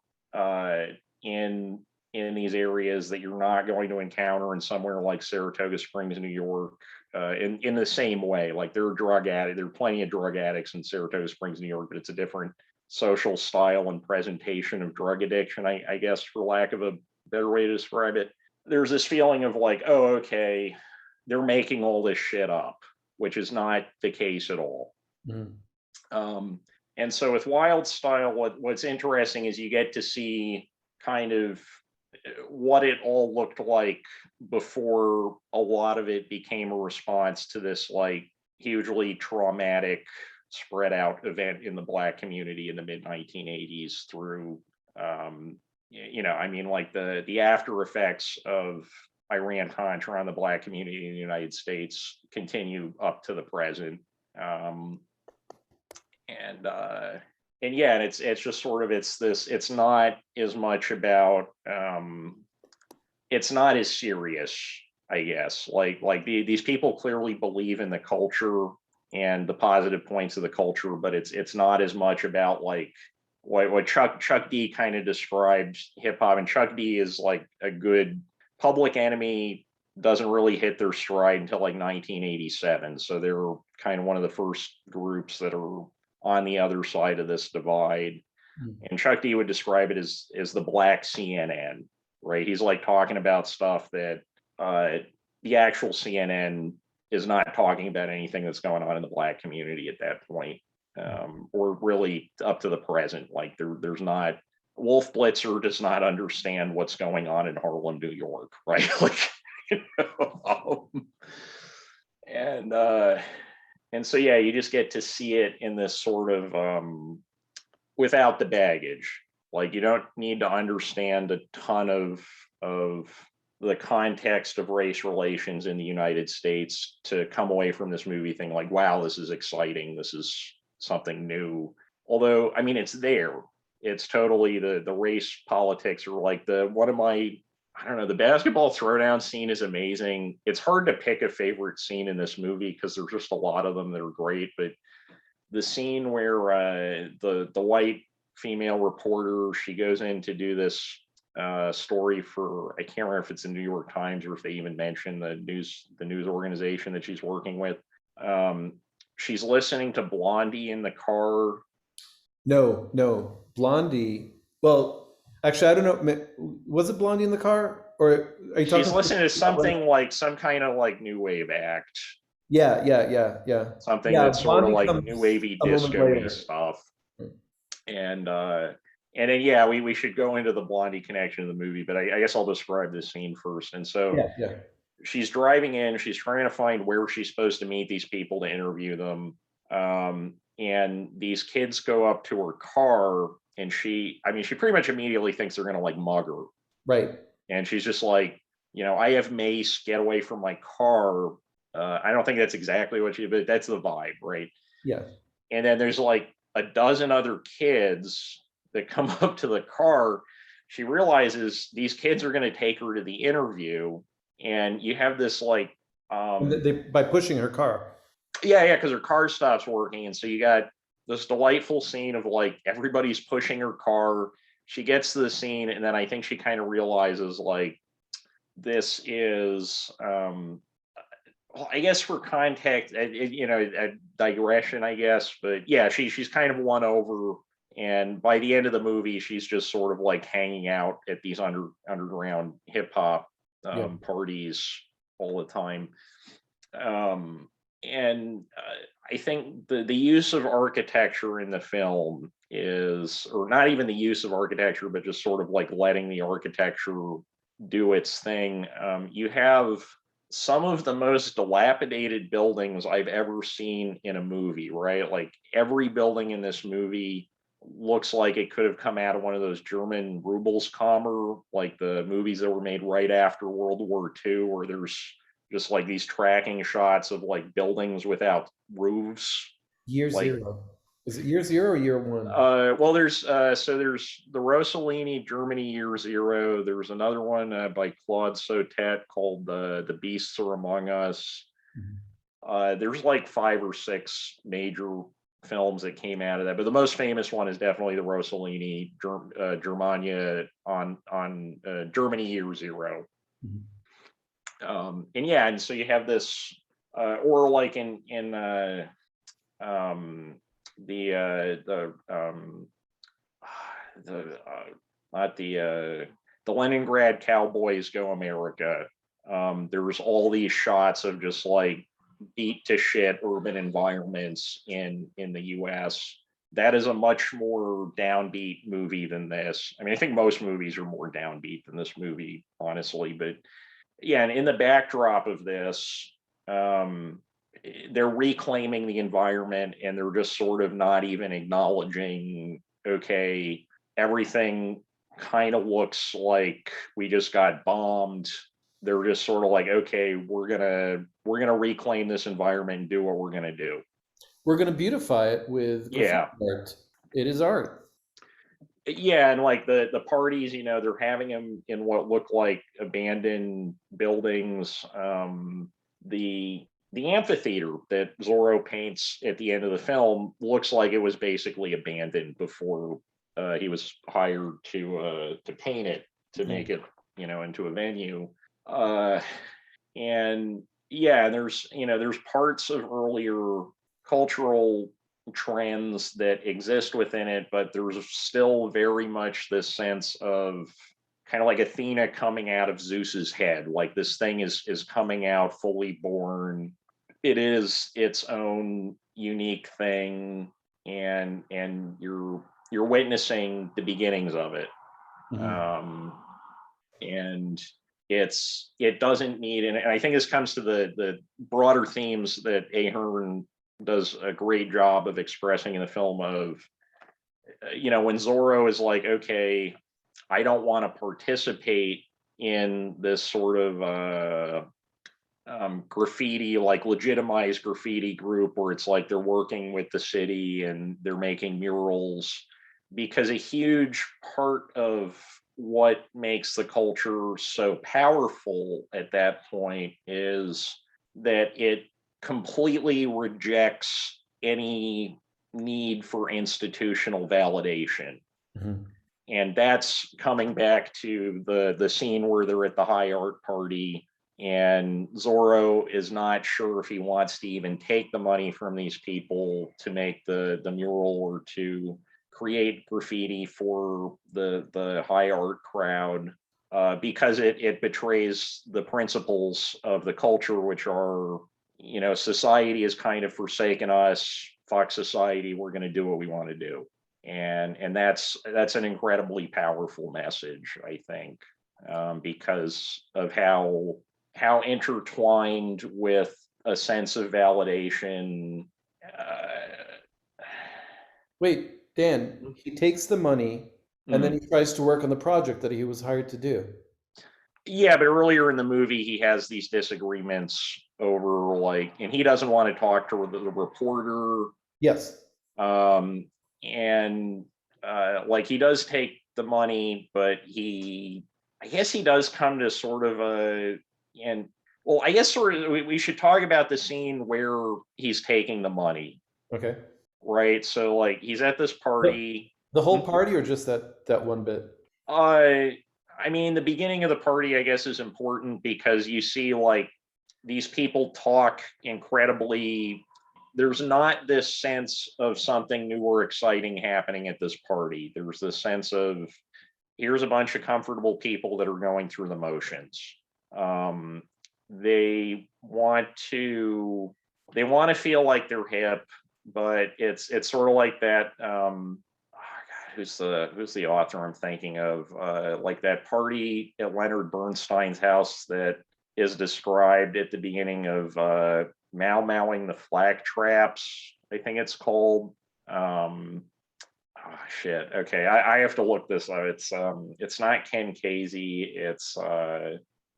Speaker 1: in these areas that you're not going to encounter in somewhere like Saratoga Springs, New York, in the same way. Like there are plenty of drug addicts in Saratoga Springs, New York, but it's a different social style and presentation of drug addiction, I guess, for lack of a better way to describe it. There's this feeling of like, oh, okay, they're making all this shit up, which is not the case at all. And so with Wild Style, what's interesting is you get to see kind of what it all looked like before a lot of it became a response to this like hugely traumatic spread out event in the Black community in the mid 1980s through like the after effects of Iran-Contra on the Black community in the United States continue up to the present. And it's just sort of, it's not as much about, it's not as serious, I guess. Like these people clearly believe in the culture and the positive points of the culture, but it's not as much about like what Chuck D kind of describes hip hop. And Chuck D is like a good Public Enemy doesn't really hit their stride until like 1987. So they're kind of one of the first groups that are on the other side of this divide. And Chuck D would describe it as the Black CNN, right? He's like talking about stuff that the actual CNN is not talking about anything that's going on in the Black community at that point, or really up to the present. Like there's not, Wolf Blitzer does not understand what's going on in Harlem, New York, right? Like, and so yeah, you just get to see it in this sort of without the baggage. Like you don't need to understand a ton of the context of race relations in the United States to come away from this movie thing like, wow, this is exciting, this is something new. Although I mean it's there. It's totally the race politics are like the basketball throwdown scene is amazing. It's hard to pick a favorite scene in this movie because there's just a lot of them that are great. But the scene where the white female reporter, she goes in to do this story for, I can't remember if it's the New York Times or if they even mention the news organization that she's working with. She's listening to Blondie in the car.
Speaker 2: No, Blondie. Well, Actually, I don't know. Was it Blondie in the car, or are you
Speaker 1: She's
Speaker 2: talking
Speaker 1: listening to
Speaker 2: about like?
Speaker 1: something like some kind of like new wave act,
Speaker 2: Yeah, yeah, yeah, yeah,
Speaker 1: something
Speaker 2: yeah.
Speaker 1: that's sort of
Speaker 2: Blondie
Speaker 1: like new
Speaker 2: comes
Speaker 1: wavy
Speaker 2: a moment
Speaker 1: disco-y
Speaker 2: later.
Speaker 1: stuff. And and then yeah, we should go into the Blondie connection of the movie, but I guess I'll describe this scene first. And so
Speaker 2: Yeah, yeah,
Speaker 1: she's driving in, she's trying to find where she's supposed to meet these people to interview them. And these kids go up to her car, and she pretty much immediately thinks they're gonna like mug her.
Speaker 2: right.
Speaker 1: And she's just like, I have mace, get away from my car. I don't think that's exactly what but that's the vibe, right?
Speaker 2: Yeah.
Speaker 1: And then there's like a dozen other kids that come up to the car. She realizes these kids are going to take her to the interview, and you have this like,
Speaker 2: And they by pushing her car.
Speaker 1: yeah, because her car stops working, and so you got this delightful scene of like everybody's pushing her car. She gets to the scene, and then I think she kind of realizes like this is well, I guess for context, a digression, I guess, but yeah, she's kind of won over, and by the end of the movie, she's just sort of like hanging out at these underground hip hop
Speaker 2: Yeah.
Speaker 1: parties all the time. Um, and I think the use of architecture in the film is, or not even the use of architecture, but just sort of like letting the architecture do its thing. You have some of the most dilapidated buildings I've ever seen in a movie, right? Like every building in this movie looks like it could have come out of one of those German Rubelskammer, like the movies that were made right after World War II, where there's just like these tracking shots of like buildings without roofs.
Speaker 2: Year
Speaker 1: Like,
Speaker 2: zero. Is it year zero or year one?
Speaker 1: well, there's the Rossellini Germany Year Zero. There's another one by Claude Sautet called The Beasts Are Among Us.
Speaker 2: Mhm.
Speaker 1: There's like 5 or 6 major films that came out of that, but the most famous one is definitely the Rossellini Germania on Germany Year Zero.
Speaker 2: Mhm.
Speaker 1: And yeah, and so you have this, or like in um, the the not the Leningrad Cowboys Go America. There was all these shots of just like beat to shit urban environments in the U.S. That is a much more downbeat movie than this. I mean, I think most movies are more downbeat than this movie, honestly. But yeah, and in the backdrop of this, um, they're reclaiming the environment, and they're just sort of not even acknowledging, okay, everything kind of looks like we just got bombed. They're just sort of like, okay, we're gonna reclaim this environment and do what we're gonna do.
Speaker 2: We're gonna beautify it with graffiti
Speaker 1: Yeah,
Speaker 2: art. It is art.
Speaker 1: yeah, and like the parties, they're having them in what look like abandoned buildings. The amphitheater that Zorro paints at the end of the film looks like it was basically abandoned before he was hired to paint it, to
Speaker 2: Yeah.
Speaker 1: make it into a venue. Uh, and yeah, there's parts of earlier cultural trends that exist within it, but there's still very much this sense of kind of like Athena coming out of Zeus's head. Like this thing is coming out fully born. It is its own unique thing, and you're witnessing the beginnings of it.
Speaker 2: Mhm.
Speaker 1: Um, and it doesn't need, and I think this comes to the broader themes that Ahearn does a great job of expressing in the film of, when Zorro is like, okay, I don't want to participate in this sort of graffiti, like legitimized graffiti group where it's like they're working with the city and they're making murals, because a huge part of what makes the culture so powerful at that point is that it completely rejects any need for institutional validation.
Speaker 2: Mhm.
Speaker 1: And that's coming back to the scene where they're at the high art party, and Zorro is not sure if he wants to even take the money from these people to make the mural, or to create graffiti for the high art crowd, because it betrays the principles of the culture, which are, society has kind of forsaken us. Fuck society. We're going to do what we want to do, and that's an incredibly powerful message, I think, because of how intertwined with a sense of validation.
Speaker 2: Wait, Dan, he takes the money and then he tries to work on the project that he was hired to do.
Speaker 1: Yeah, but earlier in the movie, he has these disagreements over and he doesn't want to talk to the reporter.
Speaker 2: Yes.
Speaker 1: Um, and he does take the money, but I guess he does come to sort of and well, I guess we should talk about the scene where he's taking the money.
Speaker 2: Okay.
Speaker 1: Right. So he's at this party.
Speaker 2: The whole party or just that one bit?
Speaker 1: I mean, the beginning of the party, I guess, is important because you see these people talk incredibly. There's not this sense of something new or exciting happening at this party. There's this sense of here's a bunch of comfortable people that are going through the motions. They want to feel like they're hip, but it's sort of like that. Oh God, who's the author I'm thinking of? That party at Leonard Bernstein's house that is described at the beginning of Mau Mauing the Flag Traps, I think it's called. Oh shit. Okay, I have to look this up. It's not Ken Casey. It's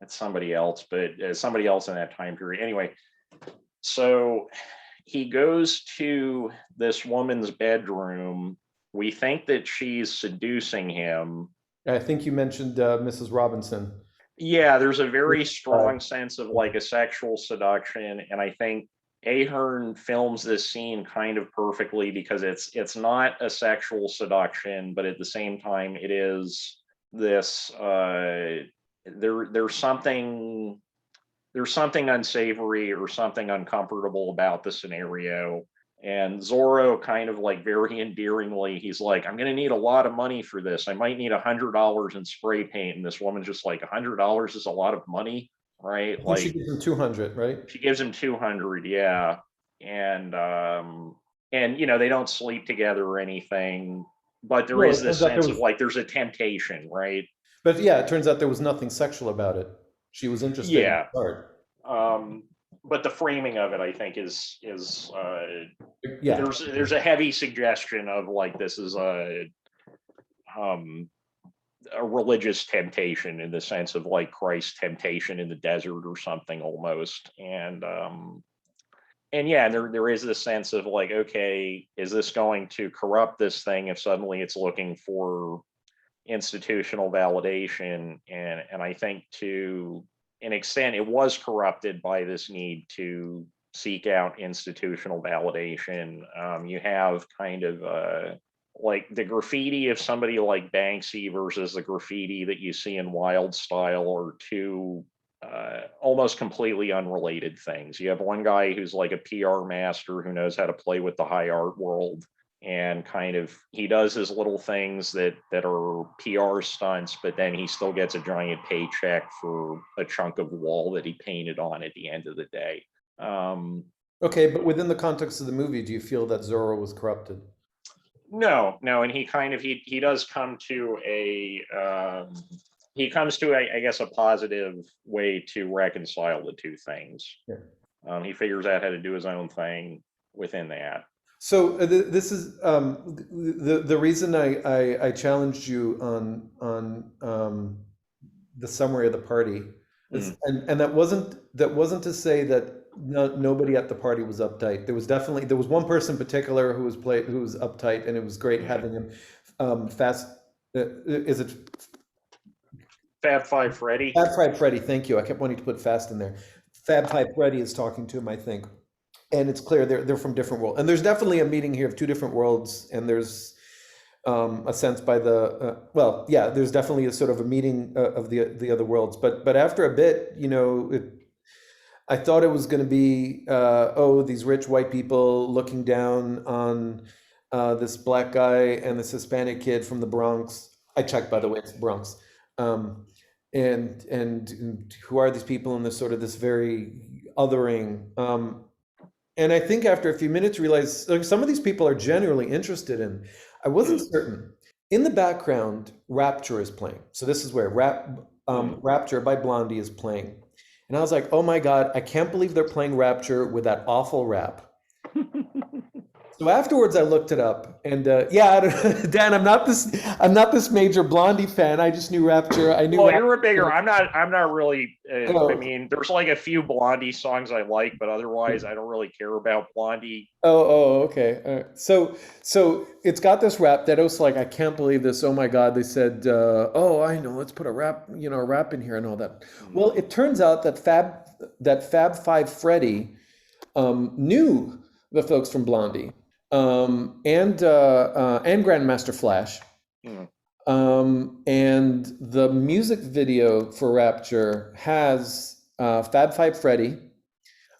Speaker 1: somebody else, but somebody else in that time period. Anyway, so he goes to this woman's bedroom. We think that she's seducing him.
Speaker 2: I think you mentioned Mrs. Robinson.
Speaker 1: Yeah, there's a very strong sense of a sexual seduction, and I think Ahearn films this scene kind of perfectly because it's not a sexual seduction, but at the same time it is this there's something unsavory or something uncomfortable about the scenario. And Zorro kind of very endearingly, he's like, I'm going to need a lot of money for this. I might need $100 in spray paint. And this woman's just like, $100 is a lot of money, right?
Speaker 2: She gives him 200, right?
Speaker 1: She gives him 200, yeah. And they don't sleep together or anything, but there is this sense of there's a temptation, right?
Speaker 2: But yeah, it turns out there was nothing sexual about it. She was interested.
Speaker 1: Yeah.
Speaker 2: In the art.
Speaker 1: But the framing of it, I think, is there's a heavy suggestion of this is a religious temptation in the sense of Christ's temptation in the desert or something almost. And yeah, there is this sense of okay, is this going to corrupt this thing if suddenly it's looking for institutional validation? And I think to an extent it was corrupted by this need to seek out institutional validation. You have kind of the graffiti of somebody like Banksy versus the graffiti that you see in Wild Style are two almost completely unrelated things. You have one guy who's a PR master who knows how to play with the high art world, and kind of he does his little things that are PR stunts, but then he still gets a giant paycheck for a chunk of wall that he painted on at the end of the day.
Speaker 2: Okay, but within the context of the movie, do you feel that Zorro was corrupted?
Speaker 1: No, and he kind of he does come to I guess a positive way to reconcile the two things. Yeah. He figures out how to do his own thing within that.
Speaker 2: So this is the reason I challenged you on the summary of the party, and that wasn't to say that nobody at the party was uptight. There was one person in particular who was uptight, and it was great having him fast. Is it
Speaker 1: Fab Five Freddy?
Speaker 2: Fab Five Freddy. Thank you. I kept wanting to put fast in there. Fab Five Freddy is talking to him, I think. And it's clear they're from different worlds, and there's definitely a meeting here of two different worlds. And there's a sense by there's definitely a sort of a meeting of the other worlds. But after a bit, I thought it was going to be these rich white people looking down on this black guy and this Hispanic kid from the Bronx. I checked, by the way, it's the Bronx. Um, and who are these people in this sort of this very othering? And I think after a few minutes, realized like some of these people are genuinely interested in. I wasn't
Speaker 1: Mm,
Speaker 2: certain. In the background, Rapture is playing. So this is where
Speaker 1: mm.
Speaker 2: Rapture by Blondie is playing. And I was like, oh my God, I can't believe they're playing Rapture with that awful rap. So afterwards, I looked it up, and yeah, I don't, Dan, I'm not this major Blondie fan. I just knew Rapture. I knew
Speaker 1: Well, you're a bigger.
Speaker 2: Rapture.
Speaker 1: I'm not really. I
Speaker 2: Oh,
Speaker 1: mean, there's like a few Blondie songs I like, but otherwise, I don't really care about Blondie.
Speaker 2: okay. All right. So it's got this rap that I was like, I can't believe this. Oh my God, they said, oh, I know, let's put a rap, a rap in here and all that.
Speaker 1: Mm,
Speaker 2: Well, it turns out that Fab Five Freddy knew the folks from Blondie, and Grandmaster Flash.
Speaker 1: mm,
Speaker 2: And the music video for Rapture has Fab Five Freddy.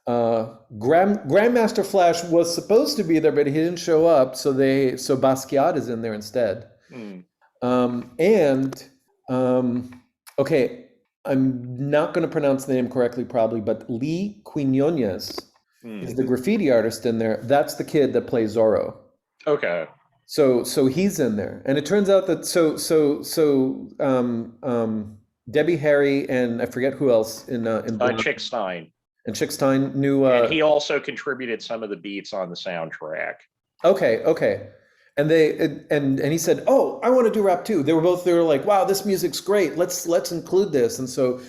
Speaker 2: Grandmaster Flash was supposed to be there, but he didn't show up, so Basquiat is in there instead.
Speaker 1: mm,
Speaker 2: And okay, I'm not going to pronounce the name correctly, probably, but Lee Quinones is
Speaker 1: mm.
Speaker 2: the graffiti artist in there. That's the kid that plays Zorro.
Speaker 1: Okay.
Speaker 2: So he's in there, and it turns out that Debbie Harry and I forget who else in Blonde
Speaker 1: Chick Stein,
Speaker 2: and Chick Stein knew.
Speaker 1: and he also contributed some of the beats on the soundtrack.
Speaker 2: Okay, and and he said, "Oh, I want to do rap too." They were like, "Wow, this music's great. Let's include this." And so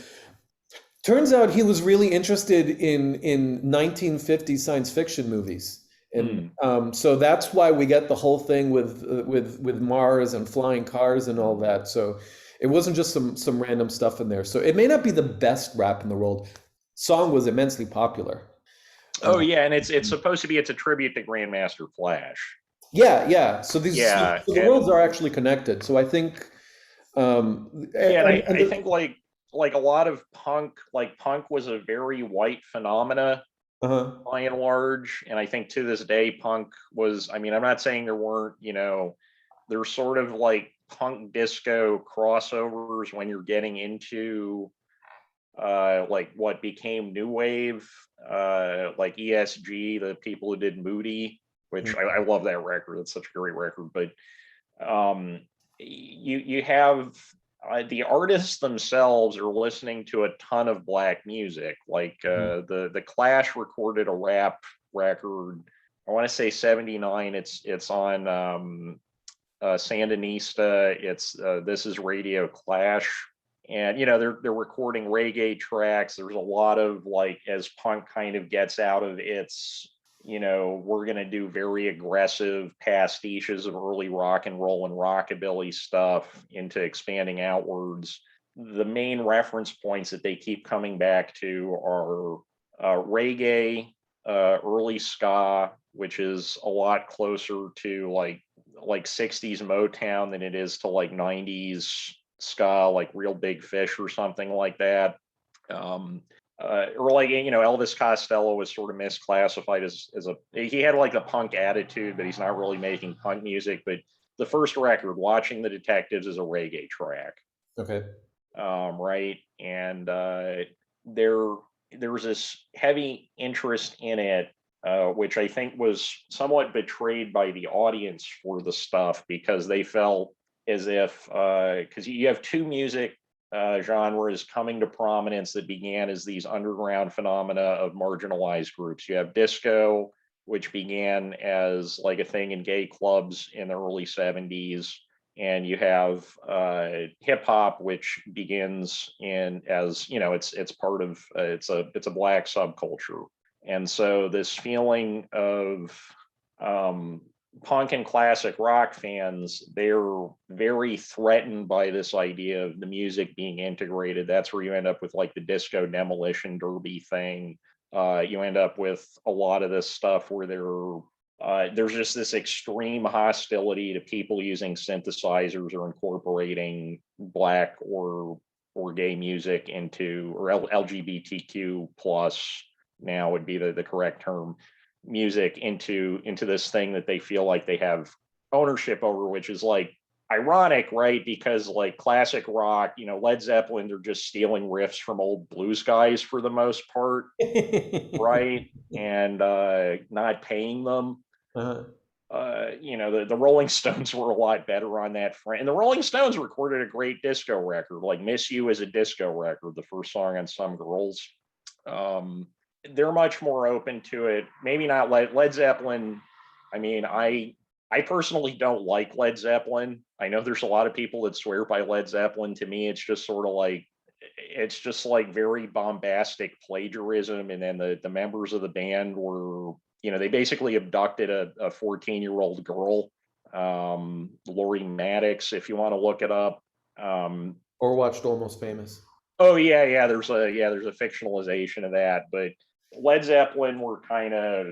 Speaker 2: turns out he was really interested in 1950s science fiction movies. And
Speaker 1: Mm.
Speaker 2: so that's why we get the whole thing with Mars and flying cars and all that. So it wasn't just some random stuff in there. So it may not be the best rap in the world. Song was immensely popular.
Speaker 1: Oh
Speaker 2: Uh,
Speaker 1: yeah, and it's supposed to be it's a tribute to Grandmaster Flash.
Speaker 2: yeah. So
Speaker 1: Yeah,
Speaker 2: so the worlds
Speaker 1: and
Speaker 2: are actually connected. So I think
Speaker 1: yeah, and
Speaker 2: and
Speaker 1: I think like a lot of punk, like punk was a very white phenomena
Speaker 2: uh-huh.
Speaker 1: by and large, and I think to this day punk was. I mean, I'm not saying there weren't, there's sort of like punk disco crossovers when you're getting into like what became new wave, like ESG, the people who did Moody, which I love that record. It's such a great record. But um, you have the artists themselves are listening to a ton of black music. Like the Clash recorded a rap record. I want to say '79. It's on Sandinista. It's This Is Radio Clash, and they're recording reggae tracks. There's a lot of like as punk kind of gets out of its, we're going to do very aggressive pastiches of early rock and roll and rockabilly stuff into expanding outwards. The main reference points that they keep coming back to are reggae, early ska, which is a lot closer to like 60s Motown than it is to like 90s ska, like Real Big Fish or something like that. Or like Elvis Costello was sort of misclassified as a he had like a punk attitude, but he's not really making punk music. But the first record, Watching the Detectives, is a reggae track,
Speaker 2: Okay.
Speaker 1: right? And there was this heavy interest in it, which I think was somewhat betrayed by the audience for the stuff because they felt as if because you have two music genres coming to prominence that began as these underground phenomena of marginalized groups. You have disco, which began as like a thing in gay clubs in the early '70s, and you have hip hop, which begins in as it's part of it's a black subculture, and so this feeling of punk and classic rock fans, they're very threatened by this idea of the music being integrated. That's where you end up with like the disco demolition derby thing. You end up with a lot of this stuff where there's just this extreme hostility to people using synthesizers or incorporating black or gay music into, or LGBTQ plus now would be the correct term, music into this thing that they feel like they have ownership over, which is like ironic, right? Because like classic rock, Led Zeppelin, they're just stealing riffs from old blues guys for the most part, right? And not paying them.
Speaker 2: Uh-huh.
Speaker 1: The Rolling Stones were a lot better on that front. And the Rolling Stones recorded a great disco record, like Miss You is a disco record, the first song on Some Girls. They're much more open to it. Maybe not Led Zeppelin. I mean, I personally don't like Led Zeppelin. I know there's a lot of people that swear by Led Zeppelin. To me, it's just sort of like, it's just like very bombastic plagiarism. And then the members of the band were, they basically abducted a 14-year-old girl, Lori Maddox, if you want to look it up.
Speaker 2: Or watched Almost Famous.
Speaker 1: Oh yeah. There's a fictionalization of that, but Led Zeppelin were kind of,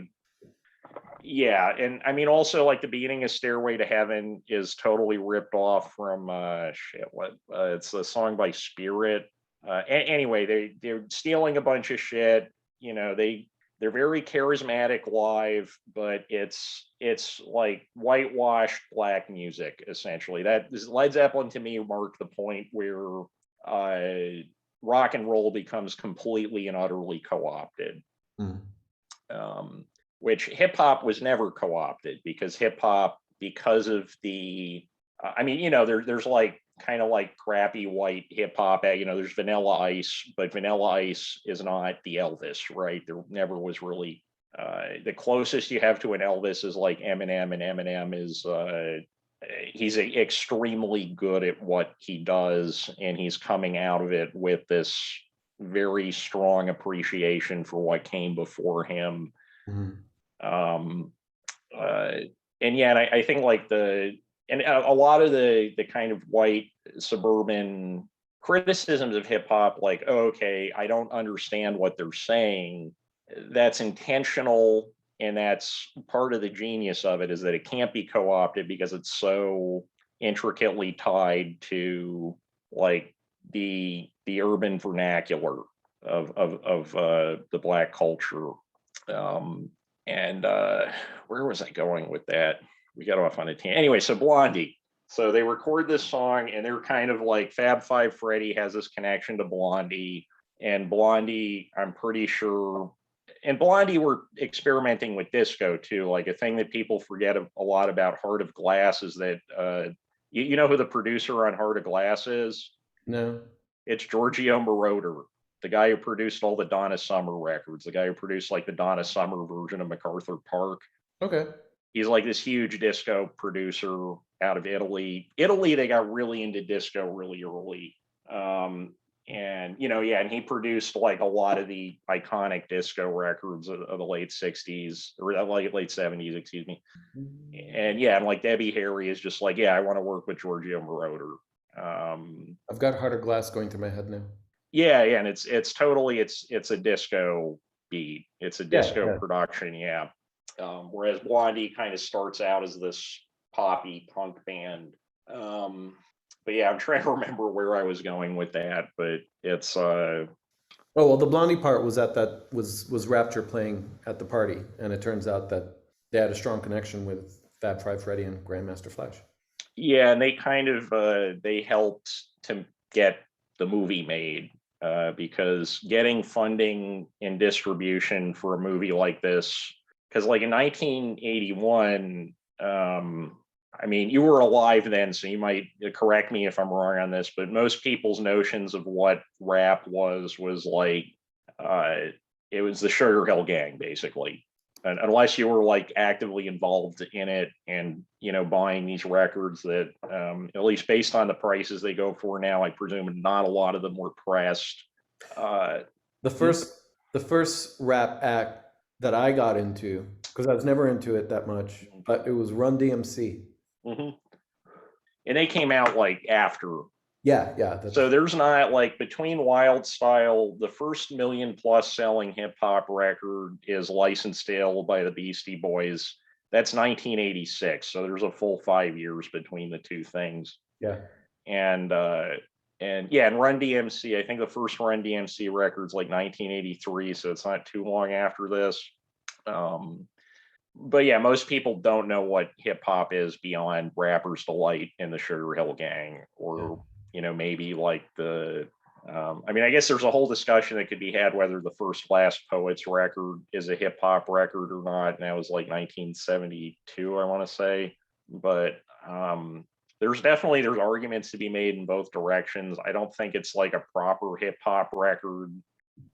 Speaker 1: yeah. And I mean, also like the beginning of Stairway to Heaven is totally ripped off from it's a song by Spirit. Anyway, they're stealing a bunch of shit. They're very charismatic live, but it's like whitewashed black music essentially. That is Led Zeppelin to me marked the point where rock and roll becomes completely and utterly co-opted. Which hip hop was never co-opted, because hip hop, because of the there's like kind of like crappy white hip hop, there's Vanilla Ice, but Vanilla Ice is not the Elvis, right? There never was really the closest you have to an Elvis is like Eminem, and Eminem is he's extremely good at what he does, and he's coming out of it with this very strong appreciation for what came before him. I think like a lot of the kind of white suburban criticisms of hip hop, like, oh, okay, I don't understand what they're saying. That's intentional, and that's part of the genius of it, is that it can't be co-opted because it's so intricately tied to like the urban vernacular of the black culture. Where was I going with that? We got off on a tangent. Anyway, so Blondie. So they record this song, and they're kind of like Fab Five Freddy has this connection to Blondie, and Blondie, I'm pretty sure, and Blondie were experimenting with disco too. Like a thing that people forget a lot about Heart of Glass is that you know who the producer on Heart of Glass is?
Speaker 2: No.
Speaker 1: It's Giorgio Moroder, the guy who produced all the Donna Summer records, the guy who produced like the Donna Summer version of MacArthur Park.
Speaker 2: Okay.
Speaker 1: He's like this huge disco producer out of Italy. They got really into disco really early. And he produced like a lot of the iconic disco records of the late 60s, or late 70s, excuse me. And like Debbie Harry is just like, I want to work with Giorgio Moroder.
Speaker 2: I've got Heart of Glass going through my head now.
Speaker 1: Yeah, and it's totally it's a disco beat. It's a disco production, yeah. Whereas Blondie kind of starts out as this poppy punk band. But yeah, I'm trying to remember where I was going with that, but it's
Speaker 2: Oh well, the Blondie part was was Rapture playing at the party, and it turns out that they had a strong connection with Fab Five Freddy and Grandmaster Flash.
Speaker 1: Yeah, and they kind of they helped to get the movie made, because getting funding and distribution for a movie like this, because like in 1981, I mean, you were alive then, so you might correct me if I'm wrong on this, but most people's notions of what rap was like, it was the Sugar Hill Gang, basically. And unless you were like actively involved in it and, buying these records that, at least based on the prices they go for now, I presume not a lot of them were pressed.
Speaker 2: The first rap act that I got into, because I was never into it that much, but it was Run DMC.
Speaker 1: Mm-hmm. And they came out like after.
Speaker 2: Yeah.
Speaker 1: So there's not like between Wild Style, the first $1 million+ selling hip hop record is Licensed to Ill by the Beastie Boys. That's 1986. So there's a full 5 years between the two things.
Speaker 2: Yeah.
Speaker 1: And Run DMC, I think the first Run DMC record's like 1983, so it's not too long after this. but yeah, most people don't know what hip hop is beyond Rapper's Delight in the Sugar Hill Gang, or maybe like the. I mean, I guess there's a whole discussion that could be had whether the First Class Poets record is a hip hop record or not, and that was like 1972, I want to say. But there's arguments to be made in both directions. I don't think it's like a proper hip hop record,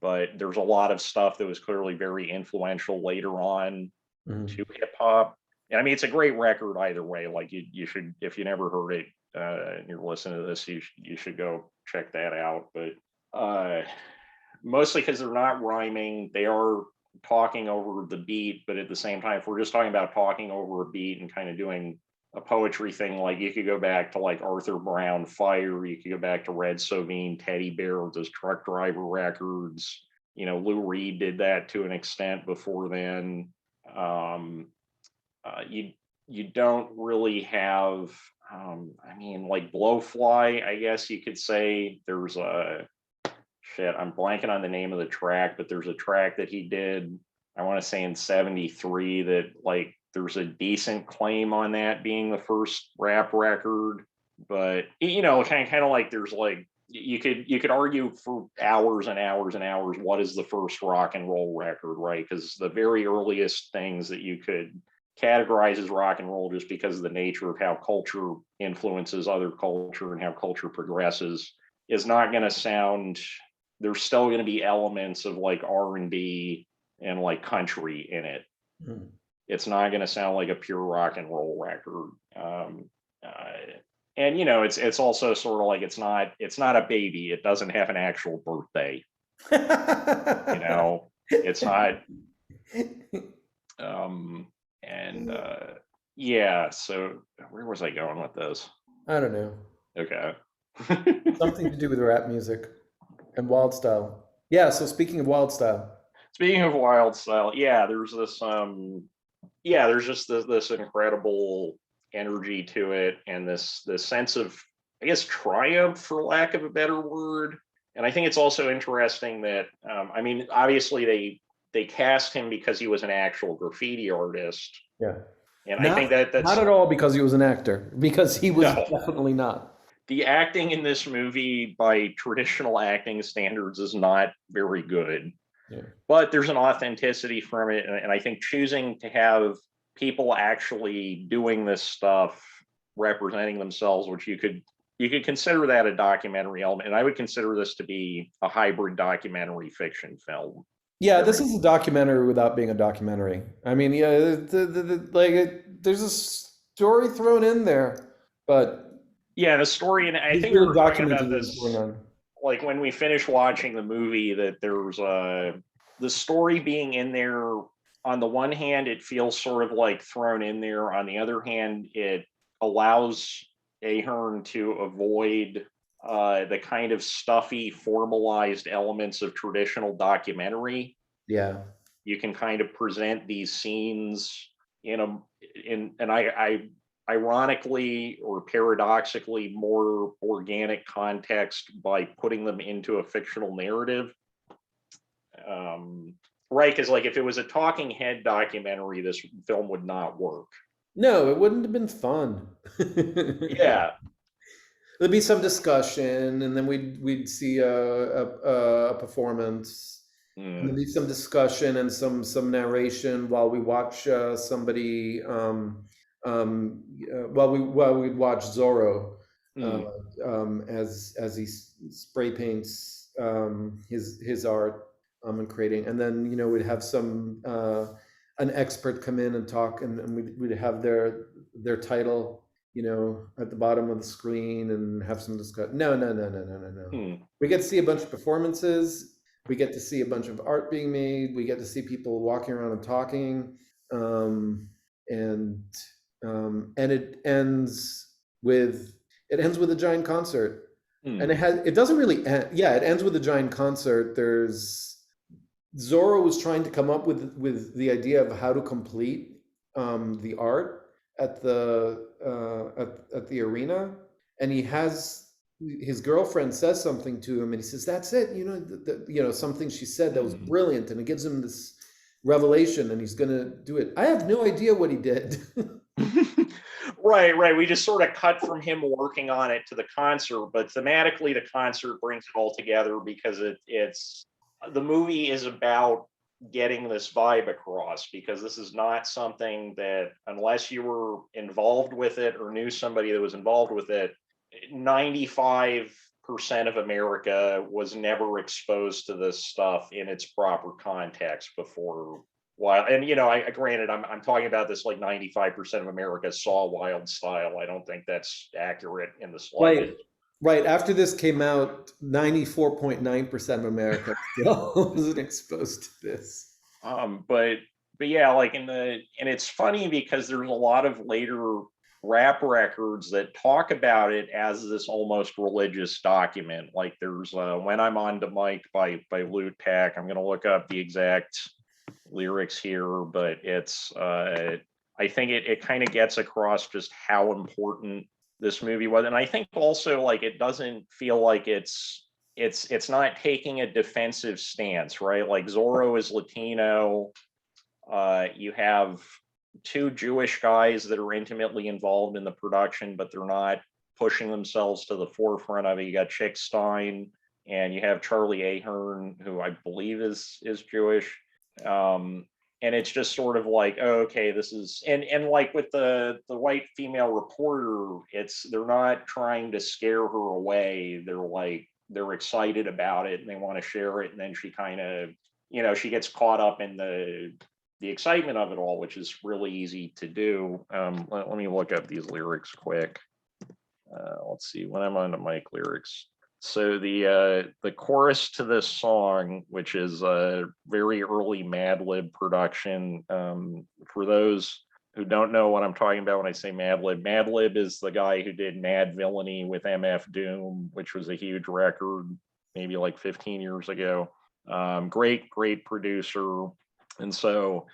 Speaker 1: but there's a lot of stuff that was clearly very influential later on to hip hop. And I mean, it's a great record either way. Like you should, if you never heard it and you're listening to this, you should go check that out. But mostly because they're not rhyming, they are talking over the beat. But at the same time, if we're just talking about talking over a beat and kind of doing a poetry thing, like you could go back to like Arthur Brown Fire, you could go back to Red Sovine Teddy Bear, those truck driver records. Lou Reed did that to an extent before then. You don't really have I mean, like Blowfly, I guess you could say. There's a I'm blanking on the name of the track, but there's a track that he did, I want to say in 73, that like there's a decent claim on that being the first rap record. But kind of like there's like you could argue for hours and hours and hours what is the first rock and roll record, right? Because the very earliest things that you could categorize as rock and roll, just because of the nature of how culture influences other culture and how culture progresses, is not going to sound. There's still going to be elements of like R&B and like country in it. It's not going to sound like a pure rock and roll record. And it's also sort of like it's not a baby. It doesn't have an actual birthday. It's not. Yeah. So where was I going with this?
Speaker 2: I don't know.
Speaker 1: Okay.
Speaker 2: Something to do with rap music and wild style. Yeah. So speaking of wild style.
Speaker 1: Speaking of wild style, yeah, there's this. There's just this incredible energy to it, and this sense of, I guess, triumph, for lack of a better word. And I think it's also interesting that I mean, obviously they cast him because he was an actual graffiti artist.
Speaker 2: Yeah.
Speaker 1: And I think that's
Speaker 2: not at all because he was an actor, because he was definitely not.
Speaker 1: The acting in this movie by traditional acting standards is not very good. Yeah. But there's an authenticity from it. And I think choosing to have people actually doing this stuff, representing themselves, which you could consider that a documentary element. And I would consider this to be a hybrid documentary fiction film.
Speaker 2: Yeah, this is a documentary without being a documentary. I mean, yeah, there's a story thrown in there, but
Speaker 1: yeah, the story, and I think we're talking about this like when we finish watching the movie, that there's the story being in there. On the one hand, it feels sort of like thrown in there. On the other hand, it allows Ahearn to avoid the kind of stuffy, formalized elements of traditional documentary.
Speaker 2: Yeah,
Speaker 1: you can kind of present these scenes in ironically or paradoxically more organic context by putting them into a fictional narrative. Right, because like if it was a talking head documentary, this film would not work.
Speaker 2: No, it wouldn't have been fun.
Speaker 1: Yeah.
Speaker 2: There'd be some discussion, and then we'd see a performance. And there'd be some discussion and some narration while we watch somebody while we'd watch Zorro as he spray paints his art and creating, and then we'd have some an expert come in and talk, and we'd have their title at the bottom of the screen and have some discussion. No. We get to see a bunch of performances. We get to see a bunch of art being made. We get to see people walking around and talking. And it ends with a giant concert. And it doesn't really end. Yeah, it ends with a giant concert. Zorro was trying to come up with the idea of how to complete the art at the arena, and his girlfriend says something to him, and he says, "That's it." Something she said that was brilliant, and it gives him revelation and he's going to do it. I have no idea what he did.
Speaker 1: Right. We just sort of cut from him working on it to the concert, but thematically, the concert brings it all together because it's the movie is about getting this vibe across because this is not something that, unless you were involved with it or knew somebody that was involved with it, 95% of America was never exposed to this stuff in its proper context before. And I granted, I'm talking about this like 95% of America saw Wild Style. I don't think that's accurate in the slightest.
Speaker 2: Right. After this came out, 94.9% of America still wasn't exposed to this.
Speaker 1: But yeah, like and it's funny because there's a lot of later rap records that talk about it as this almost religious document. Like there's "When I'm on the Mic" by Loot Pack. I'm gonna look up the exact lyrics here, but it's I think it kind of gets across just how important this movie was. And I think also like it doesn't feel like it's not taking a defensive stance, right? Like Zorro is Latino. You have two Jewish guys that are intimately involved in the production, but they're not pushing themselves to the forefront of it. You got Chick Stein and you have Charlie Ahearn, who I believe is Jewish. And it's just sort of like, oh, okay, this is and like with the white female reporter, they're not trying to scare her away. They're excited about it and they want to share it, and then she kind of she gets caught up in the excitement of it all, which is really easy to do. Let me look up these lyrics quick. Let's see, "When I'm on the Mic" lyrics. So the chorus to this song, which is a very early Mad Lib production, for those who don't know what I'm talking about when I say Mad Lib is the guy who did Mad Villainy with MF Doom, which was a huge record, maybe like 15 years ago. Great producer. And so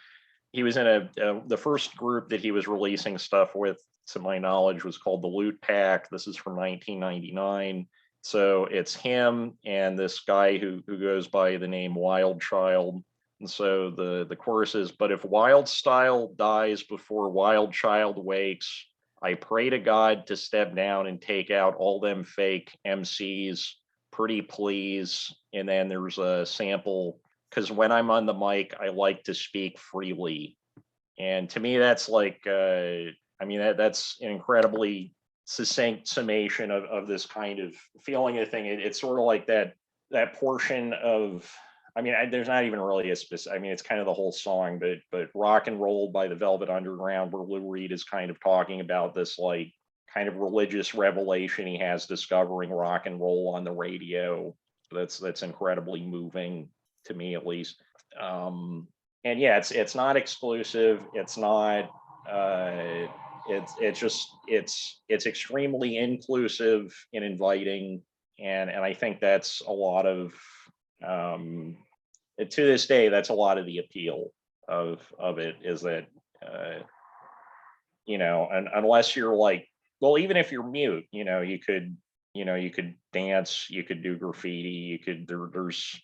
Speaker 1: he was in the first group that he was releasing stuff with, to my knowledge, was called the Loot Pack. This is from 1999. So it's him and this guy who goes by the name Wild Child. And so the chorus is, "But if Wild Style dies before Wild Child wakes, I pray to God to step down and take out all them fake MCs, pretty please." And then there's a sample, "Because when I'm on the mic, I like to speak freely." And to me, that's like, that's an incredibly succinct summation of this kind of feeling of thing. It's sort of like that portion of, there's not even really a specific, it's kind of the whole song, but "Rock and Roll" by the Velvet Underground, where Lou Reed is kind of talking about this like kind of religious revelation he has discovering rock and roll on the radio. That's incredibly moving to me, at least. And yeah, it's not exclusive. It's not. It's extremely inclusive and inviting, and I think that's a lot of to this day, that's a lot of the appeal of it, is that and unless you're like, well, even if you're mute, you could dance, you could do graffiti, there's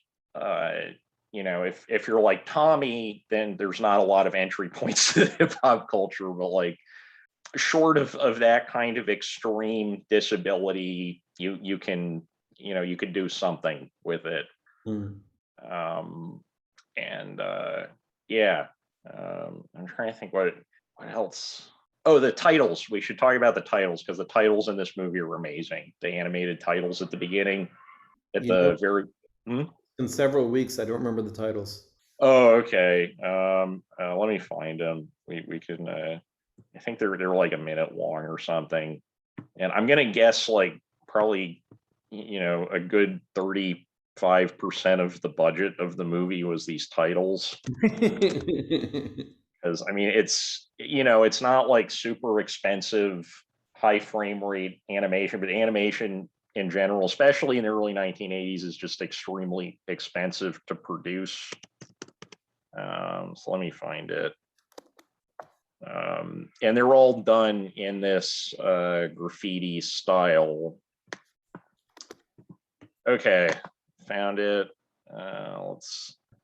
Speaker 1: if you're like Tommy, then there's not a lot of entry points to hip hop culture. But like, short of that kind of extreme disability, you can do something with it. And yeah, I'm trying to think what else. Oh, the titles. We should talk about the titles, because the titles in this movie are amazing. The animated titles at the beginning, very.
Speaker 2: In several weeks, I don't remember the titles.
Speaker 1: Oh, okay. Let me find them. We can. I think they're like a minute long or something, and I'm gonna guess like probably a good 35% of the budget of the movie was these titles. Because it's not like super expensive high frame rate animation, but animation in general, especially in the early 1980s, is just extremely expensive to produce. So let me find it. And they're all done in this graffiti style. Okay, found it.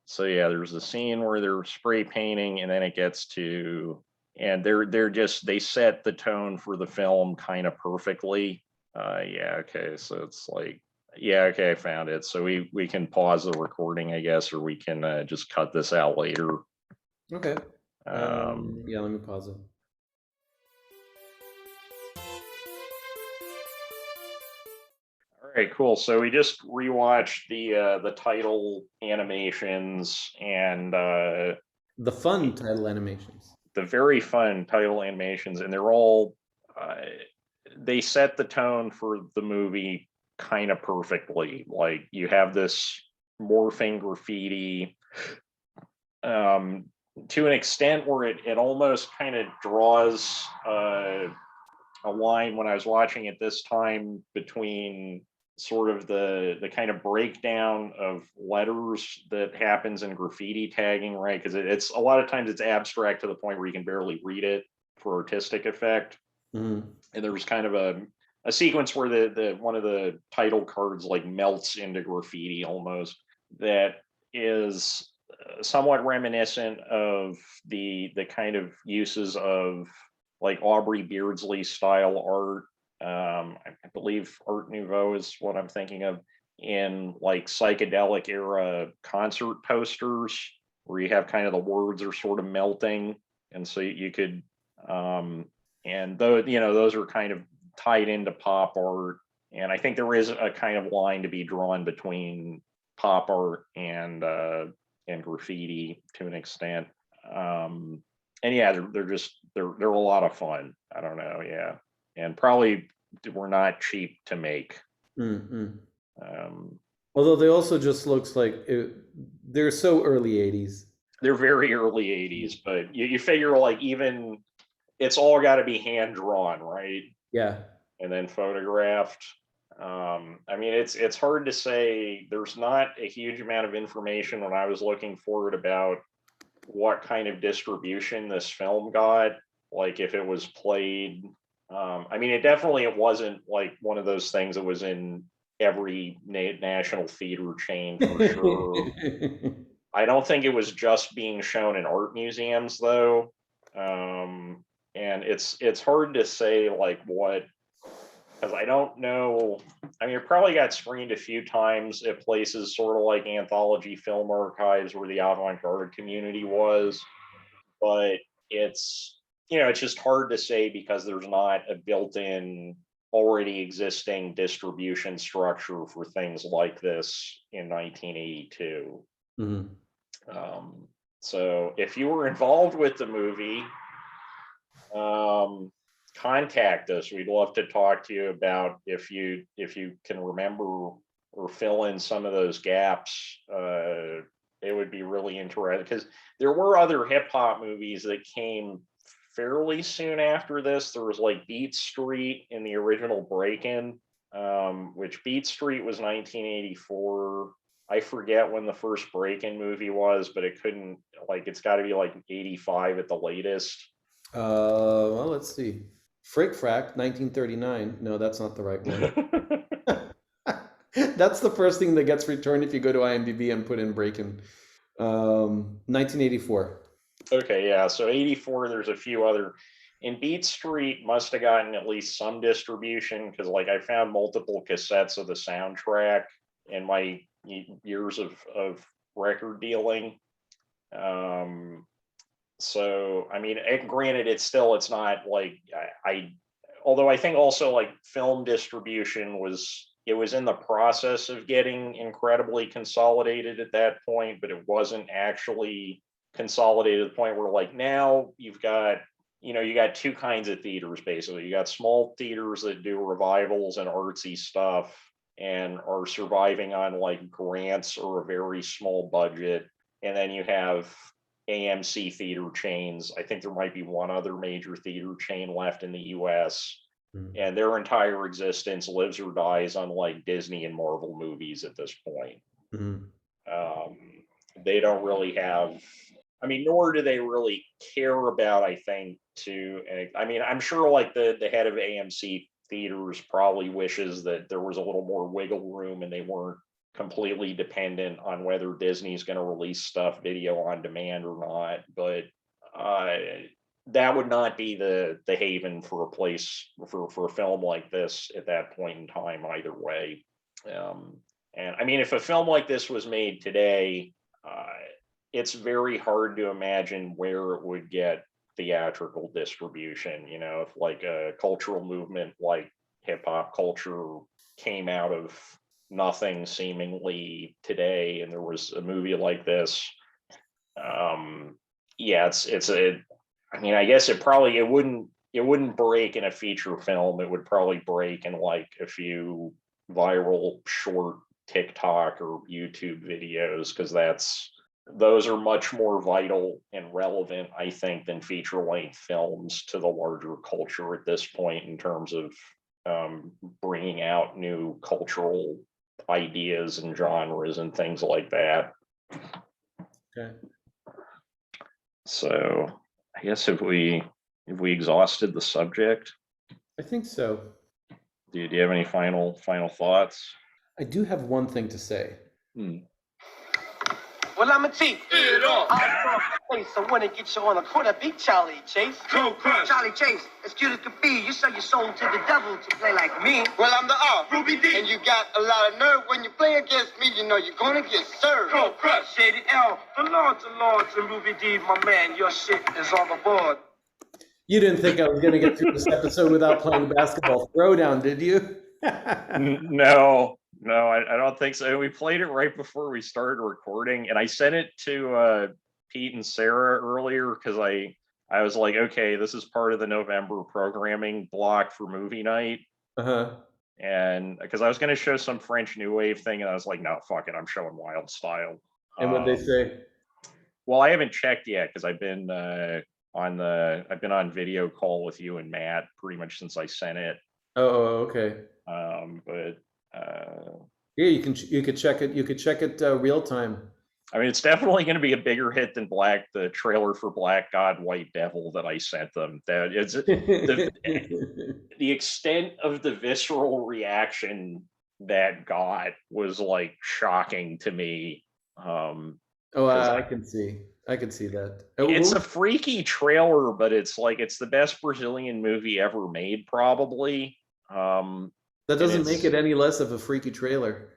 Speaker 1: So yeah, there's a scene where they're spray painting, and then it gets to, and they set the tone for the film kind of perfectly. Yeah, okay, so it's like, yeah, okay, I found it. So we can pause the recording, I guess, or we can just cut this out later.
Speaker 2: Okay.
Speaker 1: Um,
Speaker 2: Yeah, let me pause it.
Speaker 1: all right, cool. So we just rewatched the title animations and
Speaker 2: The fun title animations.
Speaker 1: the very fun title animations, and they're all uh, they set the tone for the movie kind of perfectly. Like you have this morphing graffiti um, to an extent where it almost kind of draws a line when I was watching it this time between sort of the kind of breakdown of letters that happens in graffiti tagging, right? Because it's a lot of times it's abstract to the point where you can barely read it for artistic effect.
Speaker 2: Mm-hmm.
Speaker 1: And there was kind of a sequence where the one of the title cards like melts into graffiti almost, that is somewhat reminiscent of the kind of uses of like Aubrey Beardsley style art. I believe Art Nouveau is what I'm thinking of, in like psychedelic era concert posters where you have kind of the words are sort of melting, and so you could and though those are kind of tied into pop art, and I think there is a kind of line to be drawn between pop art and graffiti to an extent. um and yeah, they're a lot of fun. I don't know, yeah, and probably were not cheap to make.
Speaker 2: Mm-hmm.
Speaker 1: um
Speaker 2: Although they also just looks like they're so early 80s.
Speaker 1: they're very early 80s, but you figure like even it's all got to be hand drawn, right?
Speaker 2: Yeah.
Speaker 1: And then photographed. I mean, it's hard to say. There's not a huge amount of information when I was looking for it about what kind of distribution this film got. Like if it was played. I mean, it wasn't like one of those things that was in every national theater chain for sure. I don't think it was just being shown in art museums though. And it's hard to say like what, because I don't know. I mean, it probably got screened a few times at places sort of like Anthology Film Archives where the avant-garde community was, but it's just hard to say because there's not a built-in already existing distribution structure for things like this in 1982.
Speaker 2: Mm-hmm.
Speaker 1: So if you were involved with the movie, um, contact us. We'd love to talk to you about if you can remember or fill in some of those gaps. It would be really interesting because there were other hip hop movies that came fairly soon after this. There was like Beat Street in the original Break-In, which Beat Street was 1984. I forget when the first Break-In movie was, but it couldn't, like, it's got to be like 85 at the latest.
Speaker 2: Well, let's see. Frick Frack, 1939. No, that's not the right one. That's the first thing that gets returned if you go to IMDb and put in Breakin'. 1984.
Speaker 1: Okay, yeah. So 84, there's a few other. And Beat Street must have gotten at least some distribution because, like, I found multiple cassettes of the soundtrack in my years of record dealing. So, I mean, granted, it's not like although I think also like film distribution it was in the process of getting incredibly consolidated at that point, but it wasn't actually consolidated to the point where like now you got two kinds of theaters basically. You got small theaters that do revivals and artsy stuff and are surviving on like grants or a very small budget. And then you have AMC theater chains. I think there might be one other major theater chain left in the US, and their entire existence lives or dies on like Disney and Marvel movies at this point.
Speaker 2: Mm-hmm.
Speaker 1: Um, they don't really have, I mean, nor do they really care about, I think, I mean, I'm sure like the head of AMC theaters probably wishes that there was a little more wiggle room and they weren't completely dependent on whether Disney's going to release stuff video on demand or not. But that would not be the haven for a place for a film like this at that point in time either way. And I mean, if a film like this was made today, it's very hard to imagine where it would get theatrical distribution. You know, if like a cultural movement like hip hop culture came out of nothing seemingly today, and there was a movie like this, yeah, it's a. I mean, I guess it wouldn't break in a feature film. It would probably break in like a few viral short TikTok or YouTube videos, because those are much more vital and relevant, I think, than feature length films to the larger culture at this point in terms of bringing out new cultural ideas and genres and things like that.
Speaker 2: Okay.
Speaker 1: So I guess if we exhausted the subject,
Speaker 2: I think so.
Speaker 1: do you have any final thoughts?
Speaker 2: I do have one thing to say.
Speaker 3: Well, I'm a T. I want to get you on a quarter beat, Charlie Chase.
Speaker 4: Cold Crush.
Speaker 3: Charlie Chase, as cute as could be, you sell your soul to the devil to play like me.
Speaker 4: Well, I'm the R. Ruby D. And you got a lot of nerve. When you play against me, you know you're gonna get served.
Speaker 3: Cold Crush, Shady L, the Lords of Lords, and Ruby D, my man, your shit is on the board.
Speaker 2: You didn't think I was going to get through this episode without playing Basketball Throwdown, did you?
Speaker 1: No, I don't think so. We played it right before we started recording, and I sent it to Pete and Sarah earlier because I was like, okay, this is part of the November programming block for movie night. And because I was going to show some French New Wave thing, and I was like, no, fuck it, I'm showing Wild Style.
Speaker 2: And what they say?
Speaker 1: Well, I haven't checked yet because I've been on video call with you and Matt pretty much since I sent it.
Speaker 2: Oh, okay.
Speaker 1: But
Speaker 2: yeah, you could check it. You could check it real time.
Speaker 1: I mean, it's definitely going to be a bigger hit than the trailer for Black God, White Devil that I sent them. That it's the extent of the visceral reaction that got was like shocking to me.
Speaker 2: I can see that.
Speaker 1: It's a freaky trailer, but it's the best Brazilian movie ever made, probably.
Speaker 2: That doesn't make it any less of a freaky trailer.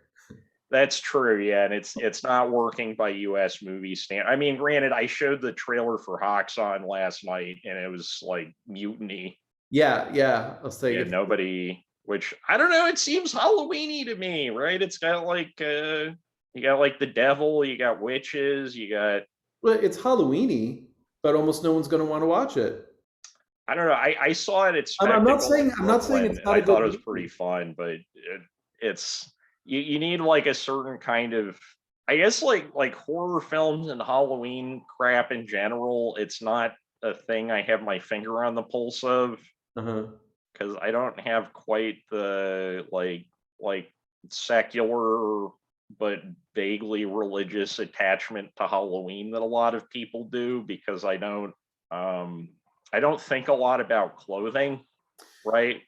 Speaker 1: That's true, yeah, and it's not working by U.S. movie standard. I mean, granted, I showed the trailer for Hoxon last night, and it was like mutiny.
Speaker 2: Yeah. I'll say
Speaker 1: yeah, nobody. Which I don't know. It seems Halloweeny to me, right? It's got like you got like the devil, you got witches, you got.
Speaker 2: Well, it's Halloweeny, but almost no one's going to want to watch it.
Speaker 1: I don't know. I saw it.
Speaker 2: I'm not saying it's not.
Speaker 1: I thought it was pretty fun, but it's you need like a certain kind of, I guess like horror films and Halloween crap in general. It's not a thing I have my finger on the pulse of, because I don't have quite the like secular but vaguely religious attachment to Halloween that a lot of people do, because I don't think a lot about clothing, right?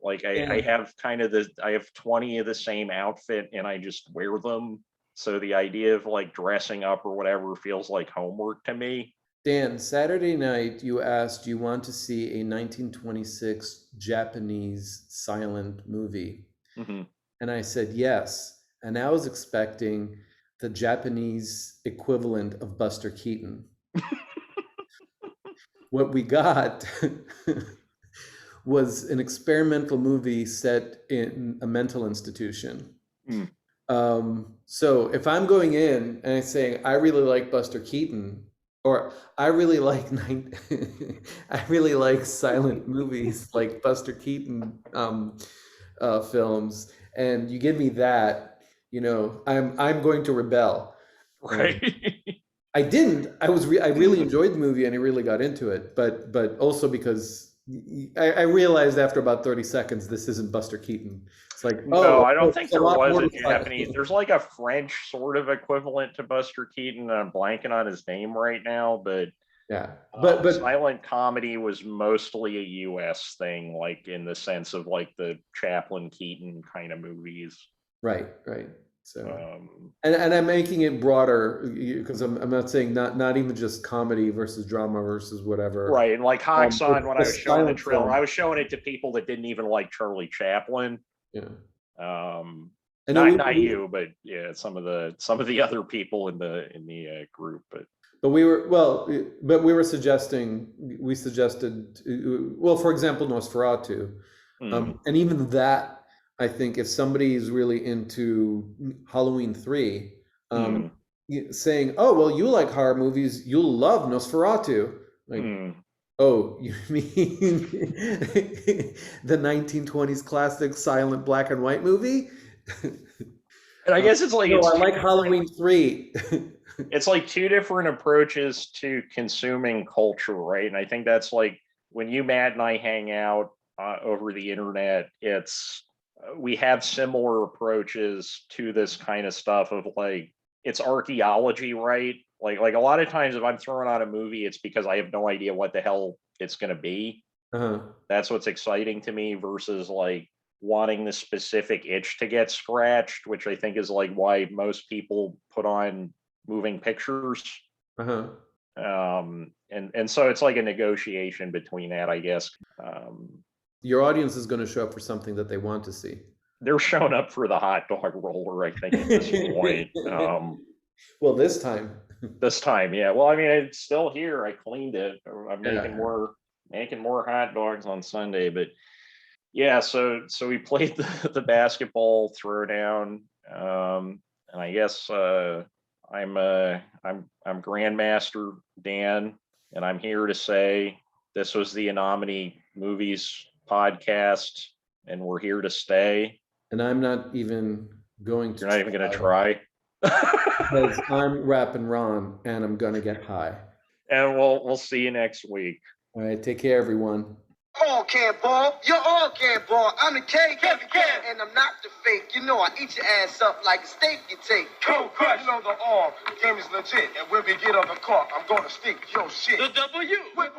Speaker 1: Like I have kind of I have 20 of the same outfit and I just wear them. So the idea of like dressing up or whatever feels like homework to me.
Speaker 2: Dan, Saturday night you asked, do you want to see a 1926 Japanese silent movie? And I said yes. And I was expecting the Japanese equivalent of Buster Keaton. What we got was an experimental movie set in a mental institution. So if I'm going in and I'm saying, I really like Buster Keaton, or I really like silent movies like Buster Keaton films, and you give me that, I'm going to rebel.
Speaker 1: Right.
Speaker 2: I didn't. I really enjoyed the movie and I really got into it, but also because I realized after about 30 seconds this isn't Buster Keaton. It's like,
Speaker 1: no, I don't think there was a Japanese. There's like a French sort of equivalent to Buster Keaton. I'm blanking on his name right now, but
Speaker 2: yeah.
Speaker 1: But silent comedy was mostly a U.S. thing, like in the sense of like the Chaplin Keaton kind of movies.
Speaker 2: Right. So,
Speaker 1: Um,
Speaker 2: and I'm making it broader because I'm not saying not even just comedy versus drama versus whatever.
Speaker 1: right, and like Hoxon, when I was showing the
Speaker 2: silent
Speaker 1: trailer,
Speaker 2: film.
Speaker 1: I was showing it to people that didn't even like Charlie Chaplin.
Speaker 2: Yeah. I know
Speaker 1: Not you, but yeah, some of the other people in the group.
Speaker 2: But we were suggested, well, for example, Nosferatu. And even that, I think if somebody is really into Halloween 3, saying, oh, well, you like horror movies, you'll love Nosferatu. Like, oh, you mean the 1920s classic silent black and white movie?
Speaker 1: And I guess it's like,
Speaker 2: no, I like Halloween 3.
Speaker 1: It's like two different approaches to consuming culture, right? And I think that's like when you, Matt, and I hang out over the internet, we have similar approaches to this kind of stuff of like, it's archaeology, right? Like a lot of times if I'm throwing out a movie, it's because I have no idea what the hell it's going to be. That's what's exciting to me versus like wanting the specific itch to get scratched, which I think is like why most people put on moving pictures. And so it's like a negotiation between that, I guess.
Speaker 2: Your audience is going to show up for something that they want to see.
Speaker 1: They're showing up for the hot dog roller, I think, at this point.
Speaker 2: Well, this time,
Speaker 1: yeah. Well, I mean, it's still here. I cleaned it. I'm making more hot dogs on Sunday, but yeah. So we played the basketball throwdown, and I guess I'm Grandmaster Dan, and I'm here to say this was the Anomaly Movies podcast, and we're here to stay.
Speaker 2: And I'm not even going to.
Speaker 1: You're not even going to try.
Speaker 2: Because I'm rapping Ron, and I'm gonna get high.
Speaker 1: And we'll see you next week.
Speaker 2: All right, take care, everyone.
Speaker 4: All can't ball. You're all can't ball. I'm the K, and I'm not the fake. You know I eat your ass up like a steak you take.
Speaker 3: Cold crush. You know the all game is legit, and when we get on the court, I'm gonna stick your shit.
Speaker 4: The W.
Speaker 3: Whip.